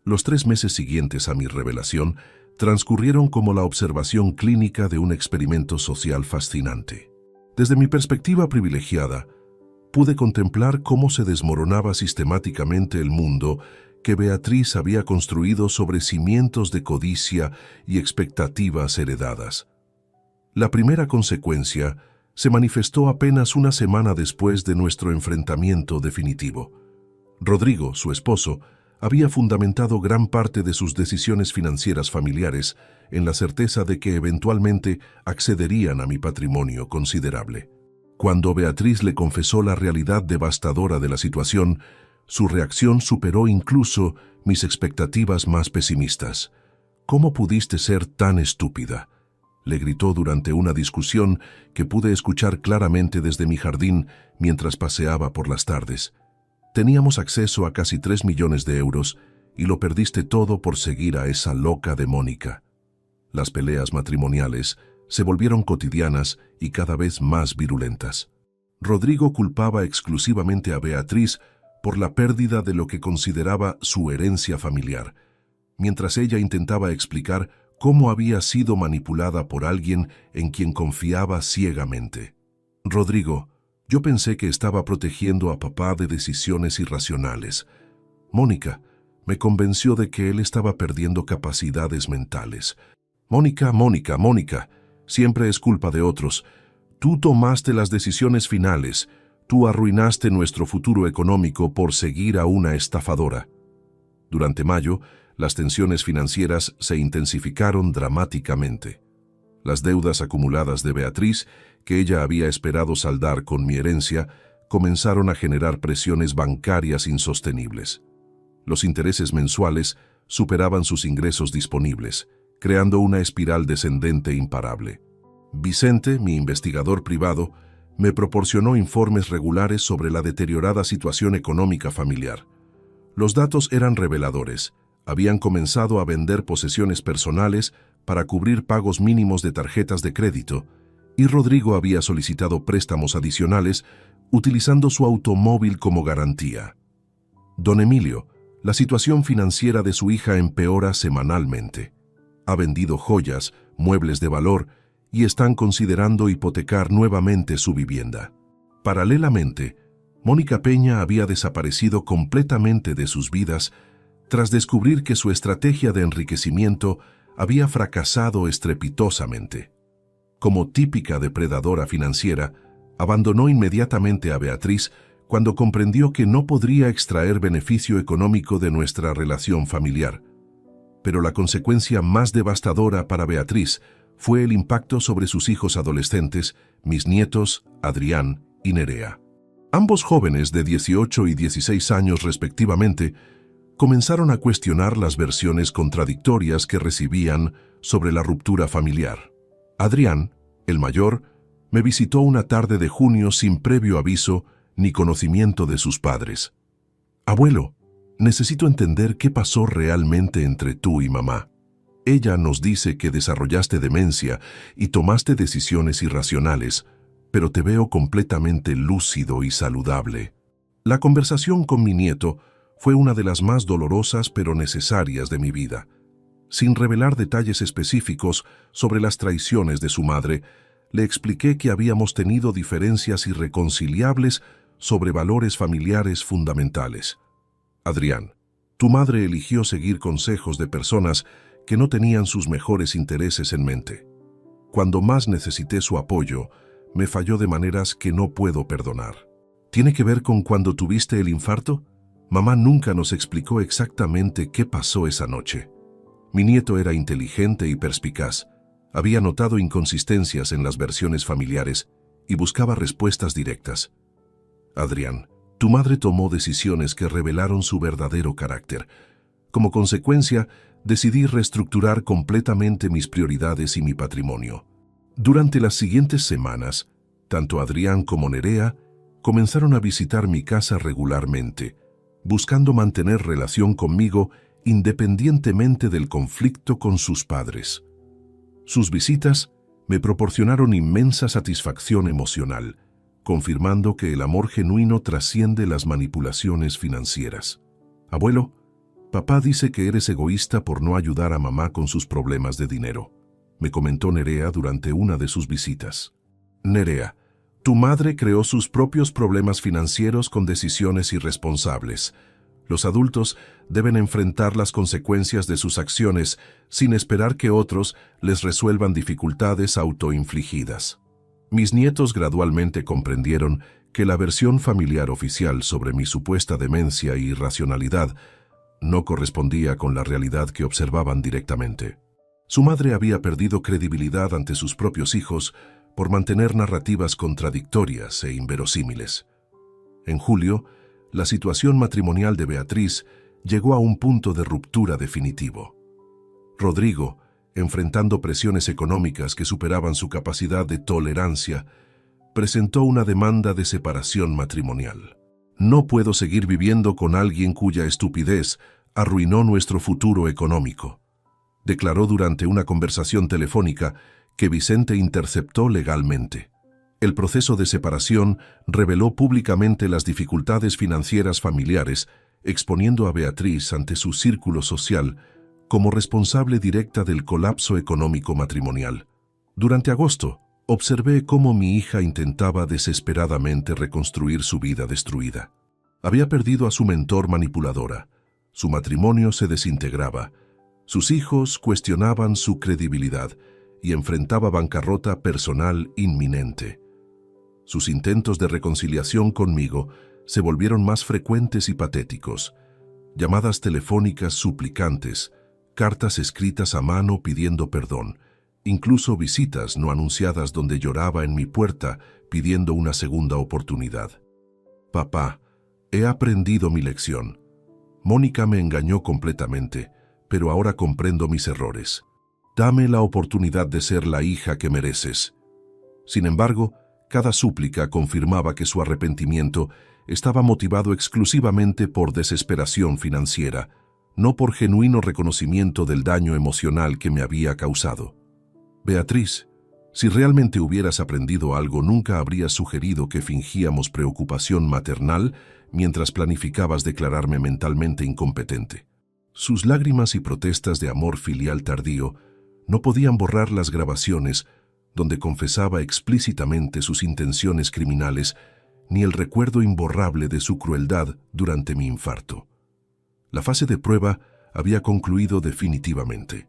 Los 3 meses siguientes a mi revelación transcurrieron como la observación clínica de un experimento social fascinante. Desde mi perspectiva privilegiada, pude contemplar cómo se desmoronaba sistemáticamente el mundo que Beatriz había construido sobre cimientos de codicia y expectativas heredadas. La primera consecuencia se manifestó apenas una semana después de nuestro enfrentamiento definitivo. Rodrigo, su esposo, había fundamentado gran parte de sus decisiones financieras familiares en la certeza de que eventualmente accederían a mi patrimonio considerable. Cuando Beatriz le confesó la realidad devastadora de la situación, su reacción superó incluso mis expectativas más pesimistas. «¿Cómo pudiste ser tan estúpida?», le gritó durante una discusión que pude escuchar claramente desde mi jardín mientras paseaba por las tardes. «Teníamos acceso a casi 3 millones de euros y lo perdiste todo por seguir a esa loca de Mónica». Las peleas matrimoniales se volvieron cotidianas y cada vez más virulentas. Rodrigo culpaba exclusivamente a Beatriz por la pérdida de lo que consideraba su herencia familiar, mientras ella intentaba explicar cómo había sido manipulada por alguien en quien confiaba ciegamente. «Rodrigo, yo pensé que estaba protegiendo a papá de decisiones irracionales. Mónica me convenció de que él estaba perdiendo capacidades mentales. Mónica, siempre es culpa de otros. Tú tomaste las decisiones finales. Tú arruinaste nuestro futuro económico por seguir a una estafadora». Durante mayo, las tensiones financieras se intensificaron dramáticamente. Las deudas acumuladas de Beatriz, que ella había esperado saldar con mi herencia, comenzaron a generar presiones bancarias insostenibles. Los intereses mensuales superaban sus ingresos disponibles, creando una espiral descendente imparable. Vicente, mi investigador privado, me proporcionó informes regulares sobre la deteriorada situación económica familiar. Los datos eran reveladores. Habían comenzado a vender posesiones personales para cubrir pagos mínimos de tarjetas de crédito, y Rodrigo había solicitado préstamos adicionales utilizando su automóvil como garantía. Don Emilio, la situación financiera de su hija empeora semanalmente. Ha vendido joyas, muebles de valor y están considerando hipotecar nuevamente su vivienda. Paralelamente, Mónica Peña había desaparecido completamente de sus vidas tras descubrir que su estrategia de enriquecimiento había fracasado estrepitosamente. Como típica depredadora financiera, abandonó inmediatamente a Beatriz cuando comprendió que no podría extraer beneficio económico de nuestra relación familiar. Pero la consecuencia más devastadora para Beatriz fue el impacto sobre sus hijos adolescentes, mis nietos, Adrián y Nerea. Ambos jóvenes de 18 y 16 años respectivamente comenzaron a cuestionar las versiones contradictorias que recibían sobre la ruptura familiar. Adrián, el mayor, me visitó una tarde de junio sin previo aviso ni conocimiento de sus padres. «Abuelo, necesito entender qué pasó realmente entre tú y mamá. Ella nos dice que desarrollaste demencia y tomaste decisiones irracionales, pero te veo completamente lúcido y saludable». La conversación con mi nieto fue una de las más dolorosas pero necesarias de mi vida. Sin revelar detalles específicos sobre las traiciones de su madre, le expliqué que habíamos tenido diferencias irreconciliables sobre valores familiares fundamentales. «Adrián, tu madre eligió seguir consejos de personas que no tenían sus mejores intereses en mente. Cuando más necesité su apoyo, me falló de maneras que no puedo perdonar. ¿Tiene que ver con cuando tuviste el infarto? Mamá nunca nos explicó exactamente qué pasó esa noche. Mi nieto era inteligente y perspicaz. Había notado inconsistencias en las versiones familiares y buscaba respuestas directas. Adrián, tu madre tomó decisiones que revelaron su verdadero carácter. Como consecuencia, decidí reestructurar completamente mis prioridades y mi patrimonio. Durante las siguientes semanas, tanto Adrián como Nerea comenzaron a visitar mi casa regularmente, buscando mantener relación conmigo independientemente del conflicto con sus padres. Sus visitas me proporcionaron inmensa satisfacción emocional, confirmando que el amor genuino trasciende las manipulaciones financieras. «Abuelo, papá dice que eres egoísta por no ayudar a mamá con sus problemas de dinero», me comentó Nerea durante una de sus visitas. «Nerea, tu madre creó sus propios problemas financieros con decisiones irresponsables. Los adultos deben enfrentar las consecuencias de sus acciones sin esperar que otros les resuelvan dificultades autoinfligidas». Mis nietos gradualmente comprendieron que la versión familiar oficial sobre mi supuesta demencia y irracionalidad no correspondía con la realidad que observaban directamente. Su madre había perdido credibilidad ante sus propios hijos por mantener narrativas contradictorias e inverosímiles. En julio, la situación matrimonial de Beatriz llegó a un punto de ruptura definitivo. Rodrigo, enfrentando presiones económicas que superaban su capacidad de tolerancia, presentó una demanda de separación matrimonial. «No puedo seguir viviendo con alguien cuya estupidez arruinó nuestro futuro económico», declaró durante una conversación telefónica que Vicente interceptó legalmente. El proceso de separación reveló públicamente las dificultades financieras familiares, exponiendo a Beatriz ante su círculo social como responsable directa del colapso económico matrimonial. Durante agosto, observé cómo mi hija intentaba desesperadamente reconstruir su vida destruida. Había perdido a su mentor manipuladora, su matrimonio se desintegraba, sus hijos cuestionaban su credibilidad y enfrentaba bancarrota personal inminente. Sus intentos de reconciliación conmigo se volvieron más frecuentes y patéticos. Llamadas telefónicas suplicantes, cartas escritas a mano pidiendo perdón, incluso visitas no anunciadas donde lloraba en mi puerta pidiendo una segunda oportunidad. «Papá, he aprendido mi lección. Mónica me engañó completamente, pero ahora comprendo mis errores. Dame la oportunidad de ser la hija que mereces». Sin embargo, cada súplica confirmaba que su arrepentimiento estaba motivado exclusivamente por desesperación financiera, no por genuino reconocimiento del daño emocional que me había causado. «Beatriz, si realmente hubieras aprendido algo, nunca habrías sugerido que fingíamos preocupación maternal mientras planificabas declararme mentalmente incompetente». Sus lágrimas y protestas de amor filial tardío no podían borrar las grabaciones donde confesaba explícitamente sus intenciones criminales ni el recuerdo imborrable de su crueldad durante mi infarto. La fase de prueba había concluido definitivamente.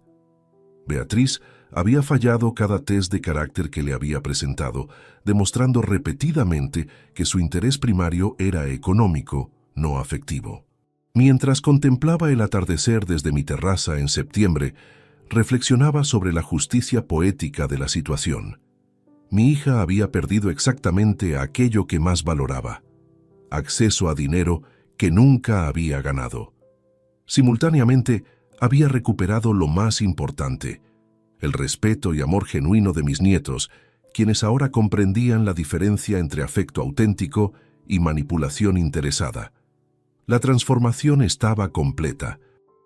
Beatriz había fallado cada test de carácter que le había presentado, demostrando repetidamente que su interés primario era económico, no afectivo. Mientras contemplaba el atardecer desde mi terraza en septiembre, reflexionaba sobre la justicia poética de la situación. Mi hija había perdido exactamente aquello que más valoraba: acceso a dinero que nunca había ganado. Simultáneamente, había recuperado lo más importante, el respeto y amor genuino de mis nietos, quienes ahora comprendían la diferencia entre afecto auténtico y manipulación interesada. La transformación estaba completa.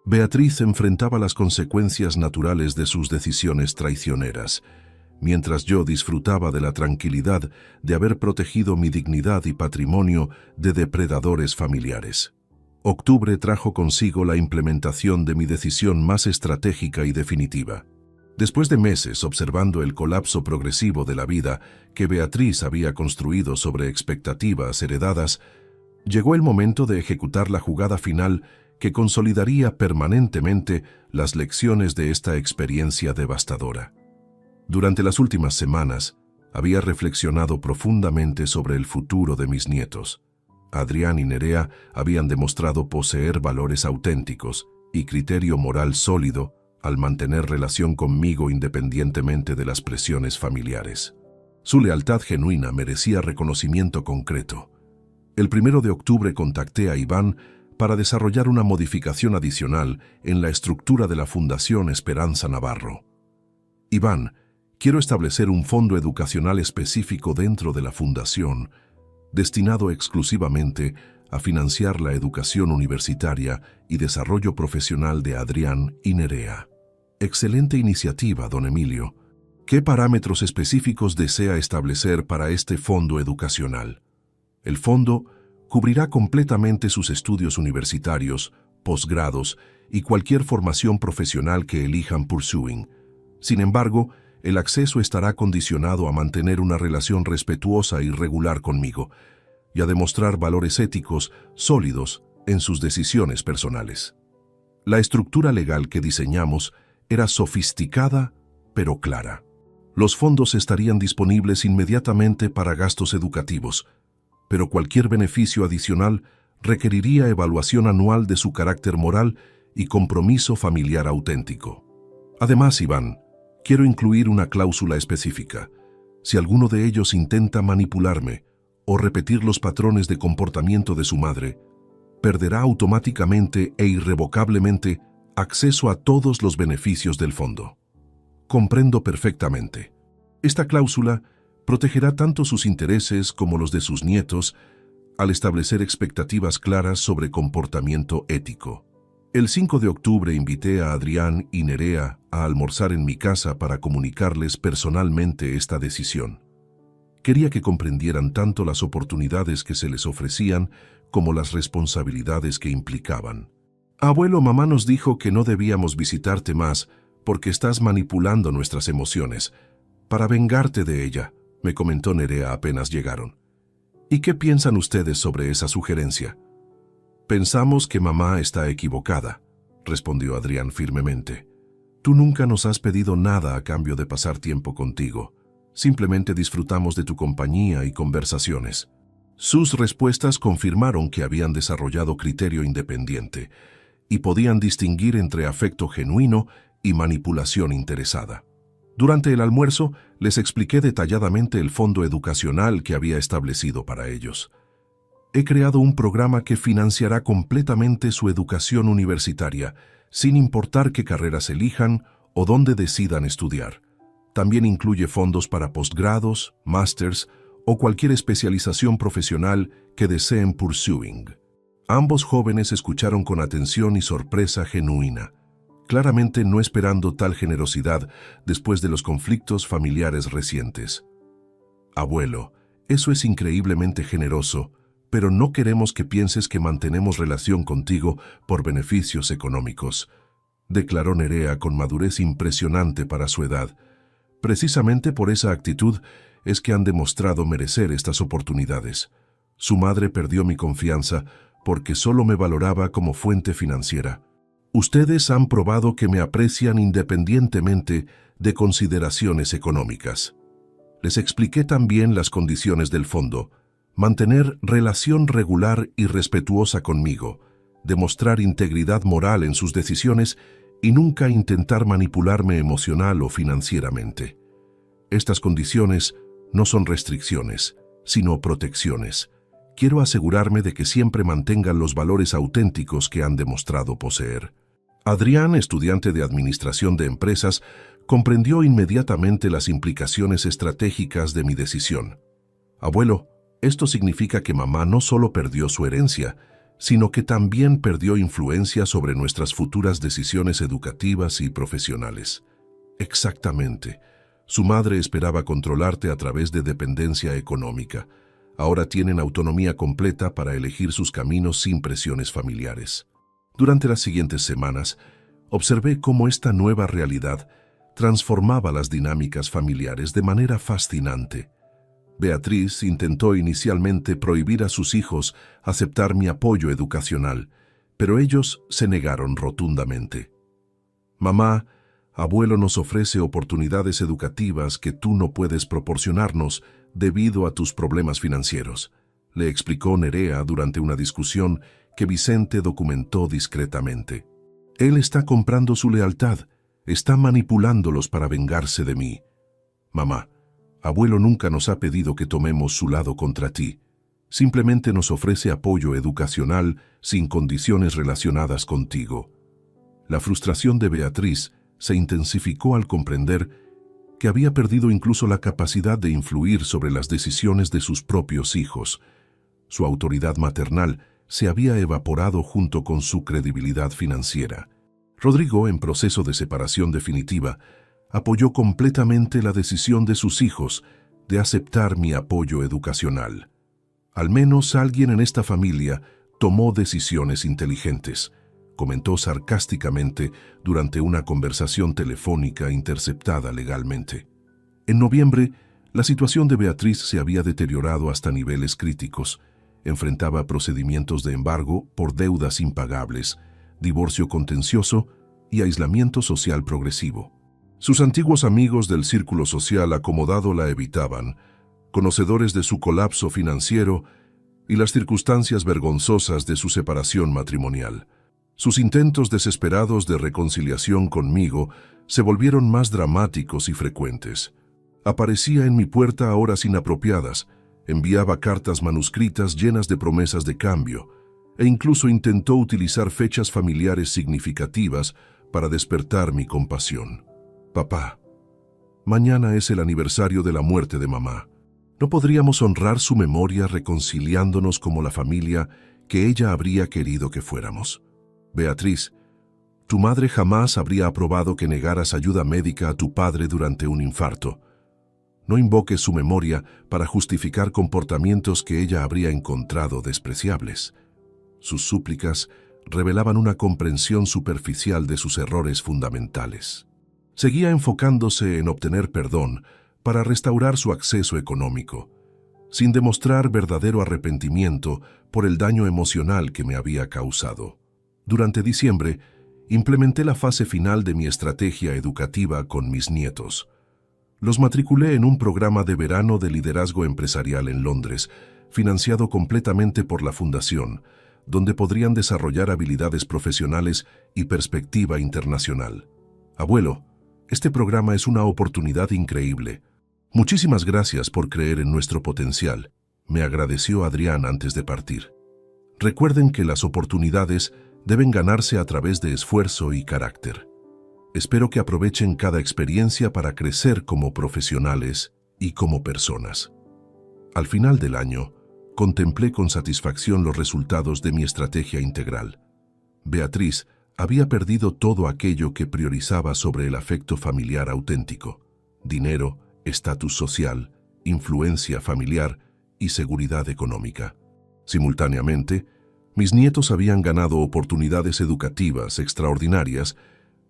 Beatriz enfrentaba las consecuencias naturales de sus decisiones traicioneras, mientras yo disfrutaba de la tranquilidad de haber protegido mi dignidad y patrimonio de depredadores familiares. Octubre trajo consigo la implementación de mi decisión más estratégica y definitiva. Después de meses observando el colapso progresivo de la vida que Beatriz había construido sobre expectativas heredadas, llegó el momento de ejecutar la jugada final que consolidaría permanentemente las lecciones de esta experiencia devastadora. Durante las últimas semanas, había reflexionado profundamente sobre el futuro de mis nietos. Adrián y Nerea habían demostrado poseer valores auténticos y criterio moral sólido al mantener relación conmigo independientemente de las presiones familiares. Su lealtad genuina merecía reconocimiento concreto. El 1 de octubre contacté a Iván para desarrollar una modificación adicional en la estructura de la Fundación Esperanza Navarro. Iván, quiero establecer un fondo educacional específico dentro de la Fundación, destinado exclusivamente a financiar la educación universitaria y desarrollo profesional de Adrián y Nerea. Excelente iniciativa, don Emilio. ¿Qué parámetros específicos desea establecer para este fondo educacional? El fondo cubrirá completamente sus estudios universitarios, posgrados y cualquier formación profesional que elijan pursuing. Sin embargo, el acceso estará condicionado a mantener una relación respetuosa y regular conmigo y a demostrar valores éticos sólidos en sus decisiones personales. La estructura legal que diseñamos era sofisticada pero clara. Los fondos estarían disponibles inmediatamente para gastos educativos, pero cualquier beneficio adicional requeriría evaluación anual de su carácter moral y compromiso familiar auténtico. Además, Iván, quiero incluir una cláusula específica. Si alguno de ellos intenta manipularme o repetir los patrones de comportamiento de su madre, perderá automáticamente e irrevocablemente acceso a todos los beneficios del fondo. Comprendo perfectamente. Esta cláusula protegerá tanto sus intereses como los de sus nietos al establecer expectativas claras sobre comportamiento ético. El 5 de octubre invité a Adrián y Nerea a almorzar en mi casa para comunicarles personalmente esta decisión. Quería que comprendieran tanto las oportunidades que se les ofrecían como las responsabilidades que implicaban. Abuelo, mamá nos dijo que no debíamos visitarte más porque estás manipulando nuestras emociones, para vengarte de ella, me comentó Nerea apenas llegaron. ¿Y qué piensan ustedes sobre esa sugerencia? Pensamos que mamá está equivocada, respondió Adrián firmemente. Tú nunca nos has pedido nada a cambio de pasar tiempo contigo. Simplemente disfrutamos de tu compañía y conversaciones. Sus respuestas confirmaron que habían desarrollado criterio independiente y podían distinguir entre afecto genuino y manipulación interesada. Durante el almuerzo, les expliqué detalladamente el fondo educacional que había establecido para ellos. He creado un programa que financiará completamente su educación universitaria, sin importar qué carreras elijan o dónde decidan estudiar. También incluye fondos para posgrados, másters o cualquier especialización profesional que deseen pursuing. Ambos jóvenes escucharon con atención y sorpresa genuina, claramente no esperando tal generosidad después de los conflictos familiares recientes. Abuelo, eso es increíblemente generoso, pero no queremos que pienses que mantenemos relación contigo por beneficios económicos, declaró Nerea con madurez impresionante para su edad. Precisamente por esa actitud es que han demostrado merecer estas oportunidades. Su madre perdió mi confianza porque solo me valoraba como fuente financiera. Ustedes han probado que me aprecian independientemente de consideraciones económicas. Les expliqué también las condiciones del fondo: mantener relación regular y respetuosa conmigo, demostrar integridad moral en sus decisiones y nunca intentar manipularme emocional o financieramente. Estas condiciones no son restricciones, sino protecciones, quiero asegurarme de que siempre mantengan los valores auténticos que han demostrado poseer. Adrián, estudiante de Administración de Empresas, comprendió inmediatamente las implicaciones estratégicas de mi decisión. Abuelo, esto significa que mamá no solo perdió su herencia, sino que también perdió influencia sobre nuestras futuras decisiones educativas y profesionales. Exactamente. Su madre esperaba controlarte a través de dependencia económica. Ahora tienen autonomía completa para elegir sus caminos sin presiones familiares. Durante las siguientes semanas, observé cómo esta nueva realidad transformaba las dinámicas familiares de manera fascinante. Beatriz intentó inicialmente prohibir a sus hijos aceptar mi apoyo educacional, pero ellos se negaron rotundamente. Mamá, abuelo nos ofrece oportunidades educativas que tú no puedes proporcionarnos debido a tus problemas financieros, le explicó Nerea durante una discusión que Vicente documentó discretamente. Él está comprando su lealtad, está manipulándolos para vengarse de mí. Mamá, abuelo nunca nos ha pedido que tomemos su lado contra ti. Simplemente nos ofrece apoyo educacional sin condiciones relacionadas contigo. La frustración de Beatriz se intensificó al comprender que había perdido incluso la capacidad de influir sobre las decisiones de sus propios hijos. Su autoridad maternal se había evaporado junto con su credibilidad financiera. Rodrigo, en proceso de separación definitiva, apoyó completamente la decisión de sus hijos de aceptar mi apoyo educacional. Al menos alguien en esta familia tomó decisiones inteligentes, comentó sarcásticamente durante una conversación telefónica interceptada legalmente. En noviembre, la situación de Beatriz se había deteriorado hasta niveles críticos. Enfrentaba procedimientos de embargo por deudas impagables, divorcio contencioso y aislamiento social progresivo. Sus antiguos amigos del círculo social acomodado la evitaban, conocedores de su colapso financiero y las circunstancias vergonzosas de su separación matrimonial. Sus intentos desesperados de reconciliación conmigo se volvieron más dramáticos y frecuentes. Aparecía en mi puerta a horas inapropiadas, enviaba cartas manuscritas llenas de promesas de cambio, e incluso intentó utilizar fechas familiares significativas para despertar mi compasión. Papá, mañana es el aniversario de la muerte de mamá. ¿No podríamos honrar su memoria reconciliándonos como la familia que ella habría querido que fuéramos? Beatriz, tu madre jamás habría aprobado que negaras ayuda médica a tu padre durante un infarto. No invoques su memoria para justificar comportamientos que ella habría encontrado despreciables. Sus súplicas revelaban una comprensión superficial de sus errores fundamentales. Seguía enfocándose en obtener perdón para restaurar su acceso económico, sin demostrar verdadero arrepentimiento por el daño emocional que me había causado. Durante diciembre, implementé la fase final de mi estrategia educativa con mis nietos. Los matriculé en un programa de verano de liderazgo empresarial en Londres, financiado completamente por la Fundación, donde podrían desarrollar habilidades profesionales y perspectiva internacional. Abuelo, este programa es una oportunidad increíble. Muchísimas gracias por creer en nuestro potencial, me agradeció Adrián antes de partir. Recuerden que las oportunidades deben ganarse a través de esfuerzo y carácter. Espero que aprovechen cada experiencia para crecer como profesionales y como personas. Al final del año, contemplé con satisfacción los resultados de mi estrategia integral. Beatriz había perdido todo aquello que priorizaba sobre el afecto familiar auténtico: dinero, estatus social, influencia familiar y seguridad económica. Simultáneamente, mis nietos habían ganado oportunidades educativas extraordinarias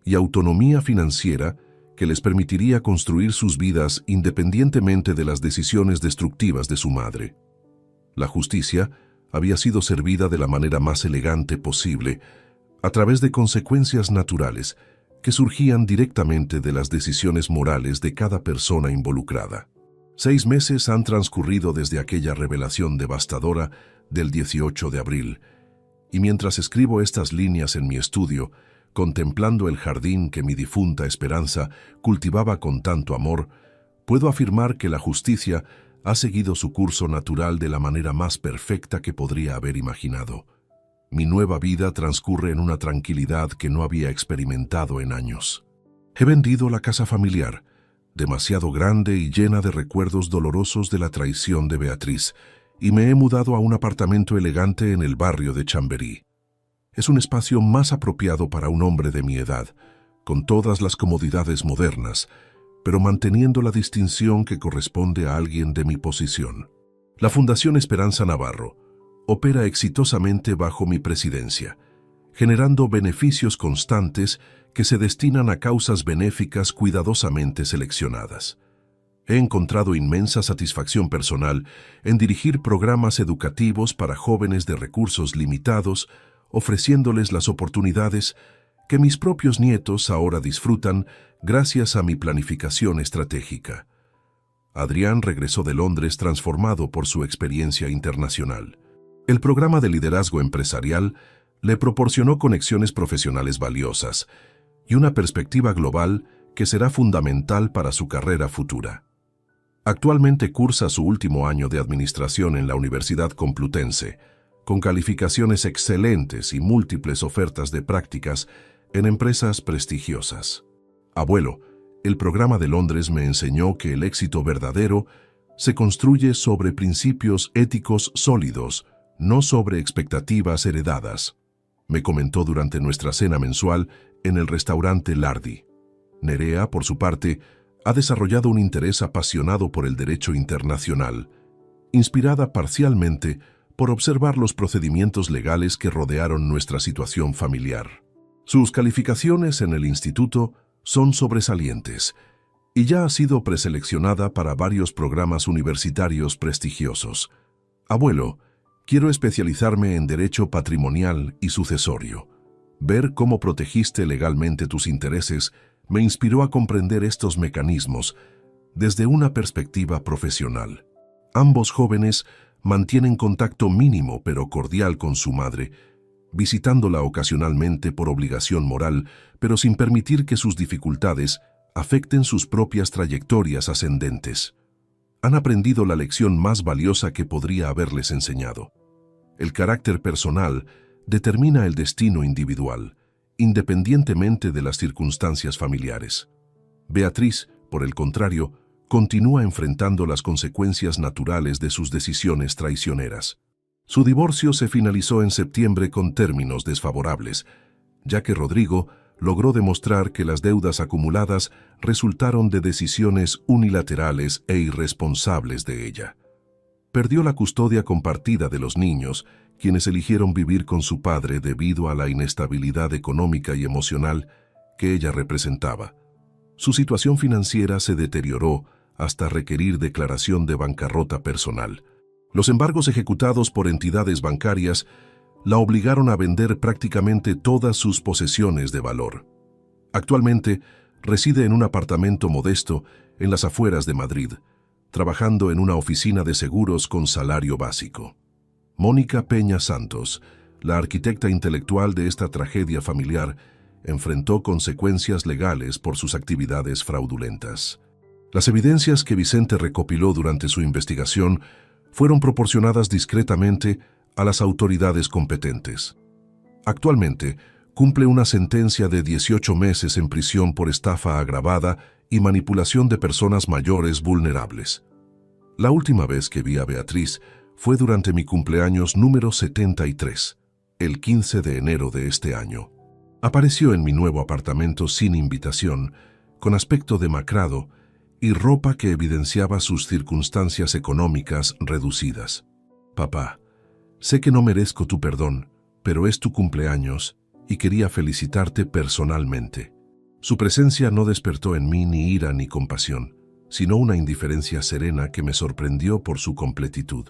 y autonomía financiera que les permitiría construir sus vidas independientemente de las decisiones destructivas de su madre. La justicia había sido servida de la manera más elegante posible, a través de consecuencias naturales que surgían directamente de las decisiones morales de cada persona involucrada. 6 meses han transcurrido desde aquella revelación devastadora del 18 de abril, y mientras escribo estas líneas en mi estudio, contemplando el jardín que mi difunta Esperanza cultivaba con tanto amor, puedo afirmar que la justicia ha seguido su curso natural de la manera más perfecta que podría haber imaginado. Mi nueva vida transcurre en una tranquilidad que no había experimentado en años. He vendido la casa familiar, demasiado grande y llena de recuerdos dolorosos de la traición de Beatriz, y me he mudado a un apartamento elegante en el barrio de Chamberí. Es un espacio más apropiado para un hombre de mi edad, con todas las comodidades modernas, pero manteniendo la distinción que corresponde a alguien de mi posición. La Fundación Esperanza Navarro opera exitosamente bajo mi presidencia, generando beneficios constantes que se destinan a causas benéficas cuidadosamente seleccionadas. He encontrado inmensa satisfacción personal en dirigir programas educativos para jóvenes de recursos limitados, ofreciéndoles las oportunidades que mis propios nietos ahora disfrutan gracias a mi planificación estratégica. Adrián regresó de Londres transformado por su experiencia internacional. El programa de liderazgo empresarial le proporcionó conexiones profesionales valiosas y una perspectiva global que será fundamental para su carrera futura. Actualmente cursa su último año de administración en la Universidad Complutense, con calificaciones excelentes y múltiples ofertas de prácticas en empresas prestigiosas. Abuelo, el programa de Londres me enseñó que el éxito verdadero se construye sobre principios éticos sólidos, no sobre expectativas heredadas, me comentó durante nuestra cena mensual en el restaurante Lardi. Nerea, por su parte, ha desarrollado un interés apasionado por el derecho internacional, inspirada parcialmente por observar los procedimientos legales que rodearon nuestra situación familiar. Sus calificaciones en el instituto son sobresalientes y ya ha sido preseleccionada para varios programas universitarios prestigiosos. Abuelo, quiero especializarme en derecho patrimonial y sucesorio. Ver cómo protegiste legalmente tus intereses me inspiró a comprender estos mecanismos desde una perspectiva profesional. Ambos jóvenes mantienen contacto mínimo pero cordial con su madre, visitándola ocasionalmente por obligación moral, pero sin permitir que sus dificultades afecten sus propias trayectorias ascendentes. Han aprendido la lección más valiosa que podría haberles enseñado. El carácter personal determina el destino individual, independientemente de las circunstancias familiares. Beatriz, por el contrario, continúa enfrentando las consecuencias naturales de sus decisiones traicioneras. Su divorcio se finalizó en septiembre con términos desfavorables, ya que Rodrigo logró demostrar que las deudas acumuladas resultaron de decisiones unilaterales e irresponsables de ella. Perdió la custodia compartida de los niños, quienes eligieron vivir con su padre debido a la inestabilidad económica y emocional que ella representaba. Su situación financiera se deterioró hasta requerir declaración de bancarrota personal. Los embargos ejecutados por entidades bancarias la obligaron a vender prácticamente todas sus posesiones de valor. Actualmente reside en un apartamento modesto en las afueras de Madrid, trabajando en una oficina de seguros con salario básico. Mónica Peña Santos, la arquitecta intelectual de esta tragedia familiar, enfrentó consecuencias legales por sus actividades fraudulentas. Las evidencias que Vicente recopiló durante su investigación fueron proporcionadas discretamente a las autoridades competentes. Actualmente, cumple una sentencia de 18 meses en prisión por estafa agravada y manipulación de personas mayores vulnerables. La última vez que vi a Beatriz fue durante mi cumpleaños número 73, el 15 de enero de este año. Apareció en mi nuevo apartamento sin invitación, con aspecto demacrado y ropa que evidenciaba sus circunstancias económicas reducidas. Papá, sé que no merezco tu perdón, pero es tu cumpleaños y quería felicitarte personalmente. Su presencia no despertó en mí ni ira ni compasión, sino una indiferencia serena que me sorprendió por su completitud.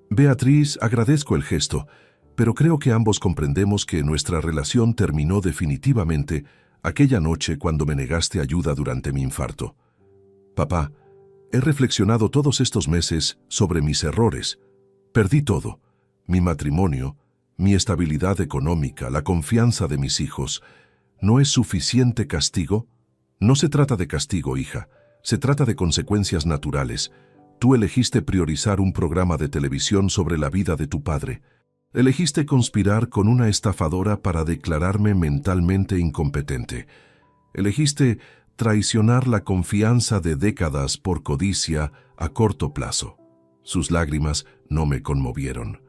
Beatriz, agradezco el gesto, pero creo que ambos comprendemos que nuestra relación terminó definitivamente aquella noche cuando me negaste ayuda durante mi infarto. Papá, he reflexionado todos estos meses sobre mis errores. Perdí todo: mi matrimonio, mi estabilidad económica, la confianza de mis hijos. ¿No es suficiente castigo? No se trata de castigo, hija. Se trata de consecuencias naturales. Tú elegiste priorizar un programa de televisión sobre la vida de tu padre. Elegiste conspirar con una estafadora para declararme mentalmente incompetente. Elegiste traicionar la confianza de décadas por codicia a corto plazo. Sus lágrimas no me conmovieron.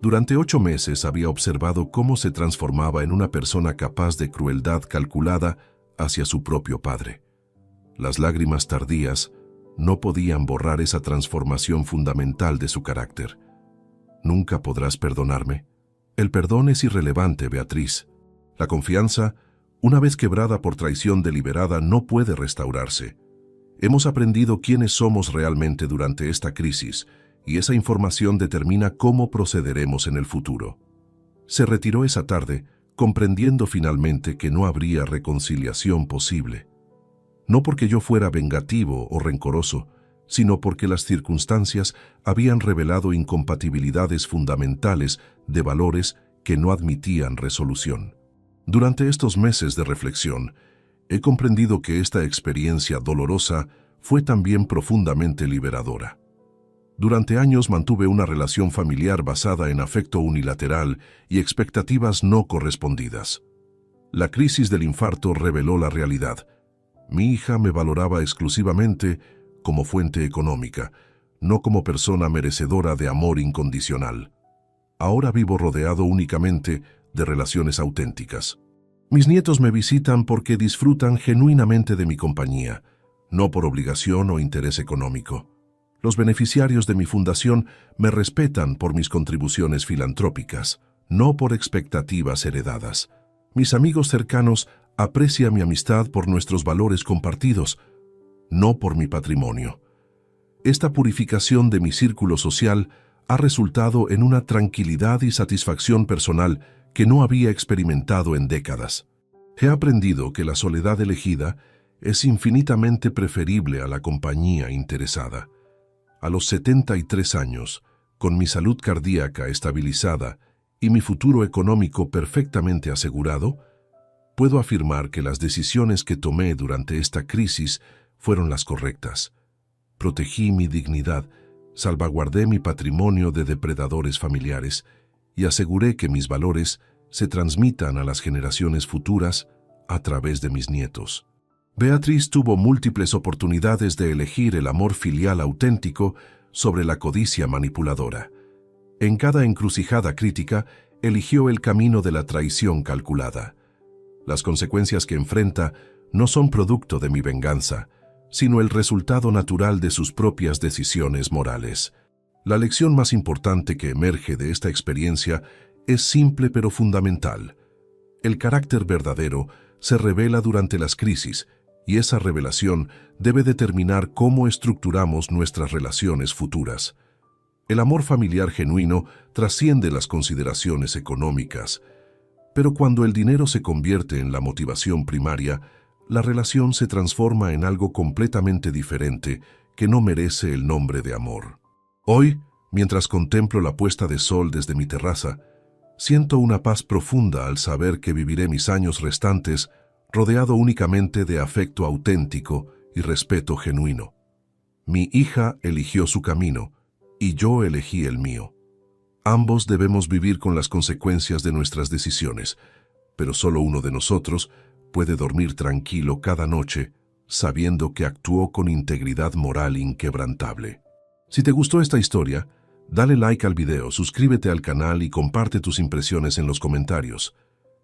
Durante 8 meses había observado cómo se transformaba en una persona capaz de crueldad calculada hacia su propio padre. Las lágrimas tardías no podían borrar esa transformación fundamental de su carácter. ¿Nunca podrás perdonarme? El perdón es irrelevante, Beatriz. La confianza, una vez quebrada por traición deliberada, no puede restaurarse. Hemos aprendido quiénes somos realmente durante esta crisis, y esa información determina cómo procederemos en el futuro. Se retiró esa tarde, comprendiendo finalmente que no habría reconciliación posible. No porque yo fuera vengativo o rencoroso, sino porque las circunstancias habían revelado incompatibilidades fundamentales de valores que no admitían resolución. Durante estos meses de reflexión, he comprendido que esta experiencia dolorosa fue también profundamente liberadora. Durante años mantuve una relación familiar basada en afecto unilateral y expectativas no correspondidas. La crisis del infarto reveló la realidad. Mi hija me valoraba exclusivamente como fuente económica, no como persona merecedora de amor incondicional. Ahora vivo rodeado únicamente de relaciones auténticas. Mis nietos me visitan porque disfrutan genuinamente de mi compañía, no por obligación o interés económico. Los beneficiarios de mi fundación me respetan por mis contribuciones filantrópicas, no por expectativas heredadas. Mis amigos cercanos aprecian mi amistad por nuestros valores compartidos, no por mi patrimonio. Esta purificación de mi círculo social ha resultado en una tranquilidad y satisfacción personal que no había experimentado en décadas. He aprendido que la soledad elegida es infinitamente preferible a la compañía interesada. A los 73 años, con mi salud cardíaca estabilizada y mi futuro económico perfectamente asegurado, puedo afirmar que las decisiones que tomé durante esta crisis fueron las correctas. Protegí mi dignidad, salvaguardé mi patrimonio de depredadores familiares y aseguré que mis valores se transmitan a las generaciones futuras a través de mis nietos. Beatriz tuvo múltiples oportunidades de elegir el amor filial auténtico sobre la codicia manipuladora. En cada encrucijada crítica, eligió el camino de la traición calculada. Las consecuencias que enfrenta no son producto de mi venganza, sino el resultado natural de sus propias decisiones morales. La lección más importante que emerge de esta experiencia es simple pero fundamental. El carácter verdadero se revela durante las crisis, y esa revelación debe determinar cómo estructuramos nuestras relaciones futuras. El amor familiar genuino trasciende las consideraciones económicas, pero cuando el dinero se convierte en la motivación primaria, la relación se transforma en algo completamente diferente que no merece el nombre de amor. Hoy, mientras contemplo la puesta de sol desde mi terraza, siento una paz profunda al saber que viviré mis años restantes rodeado únicamente de afecto auténtico y respeto genuino. Mi hija eligió su camino y yo elegí el mío. Ambos debemos vivir con las consecuencias de nuestras decisiones, pero solo uno de nosotros puede dormir tranquilo cada noche sabiendo que actuó con integridad moral inquebrantable. Si te gustó esta historia, dale like al video, suscríbete al canal y comparte tus impresiones en los comentarios.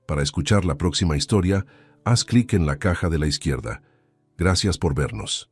Para escuchar la próxima historia, haz clic en la caja de la izquierda. Gracias por vernos.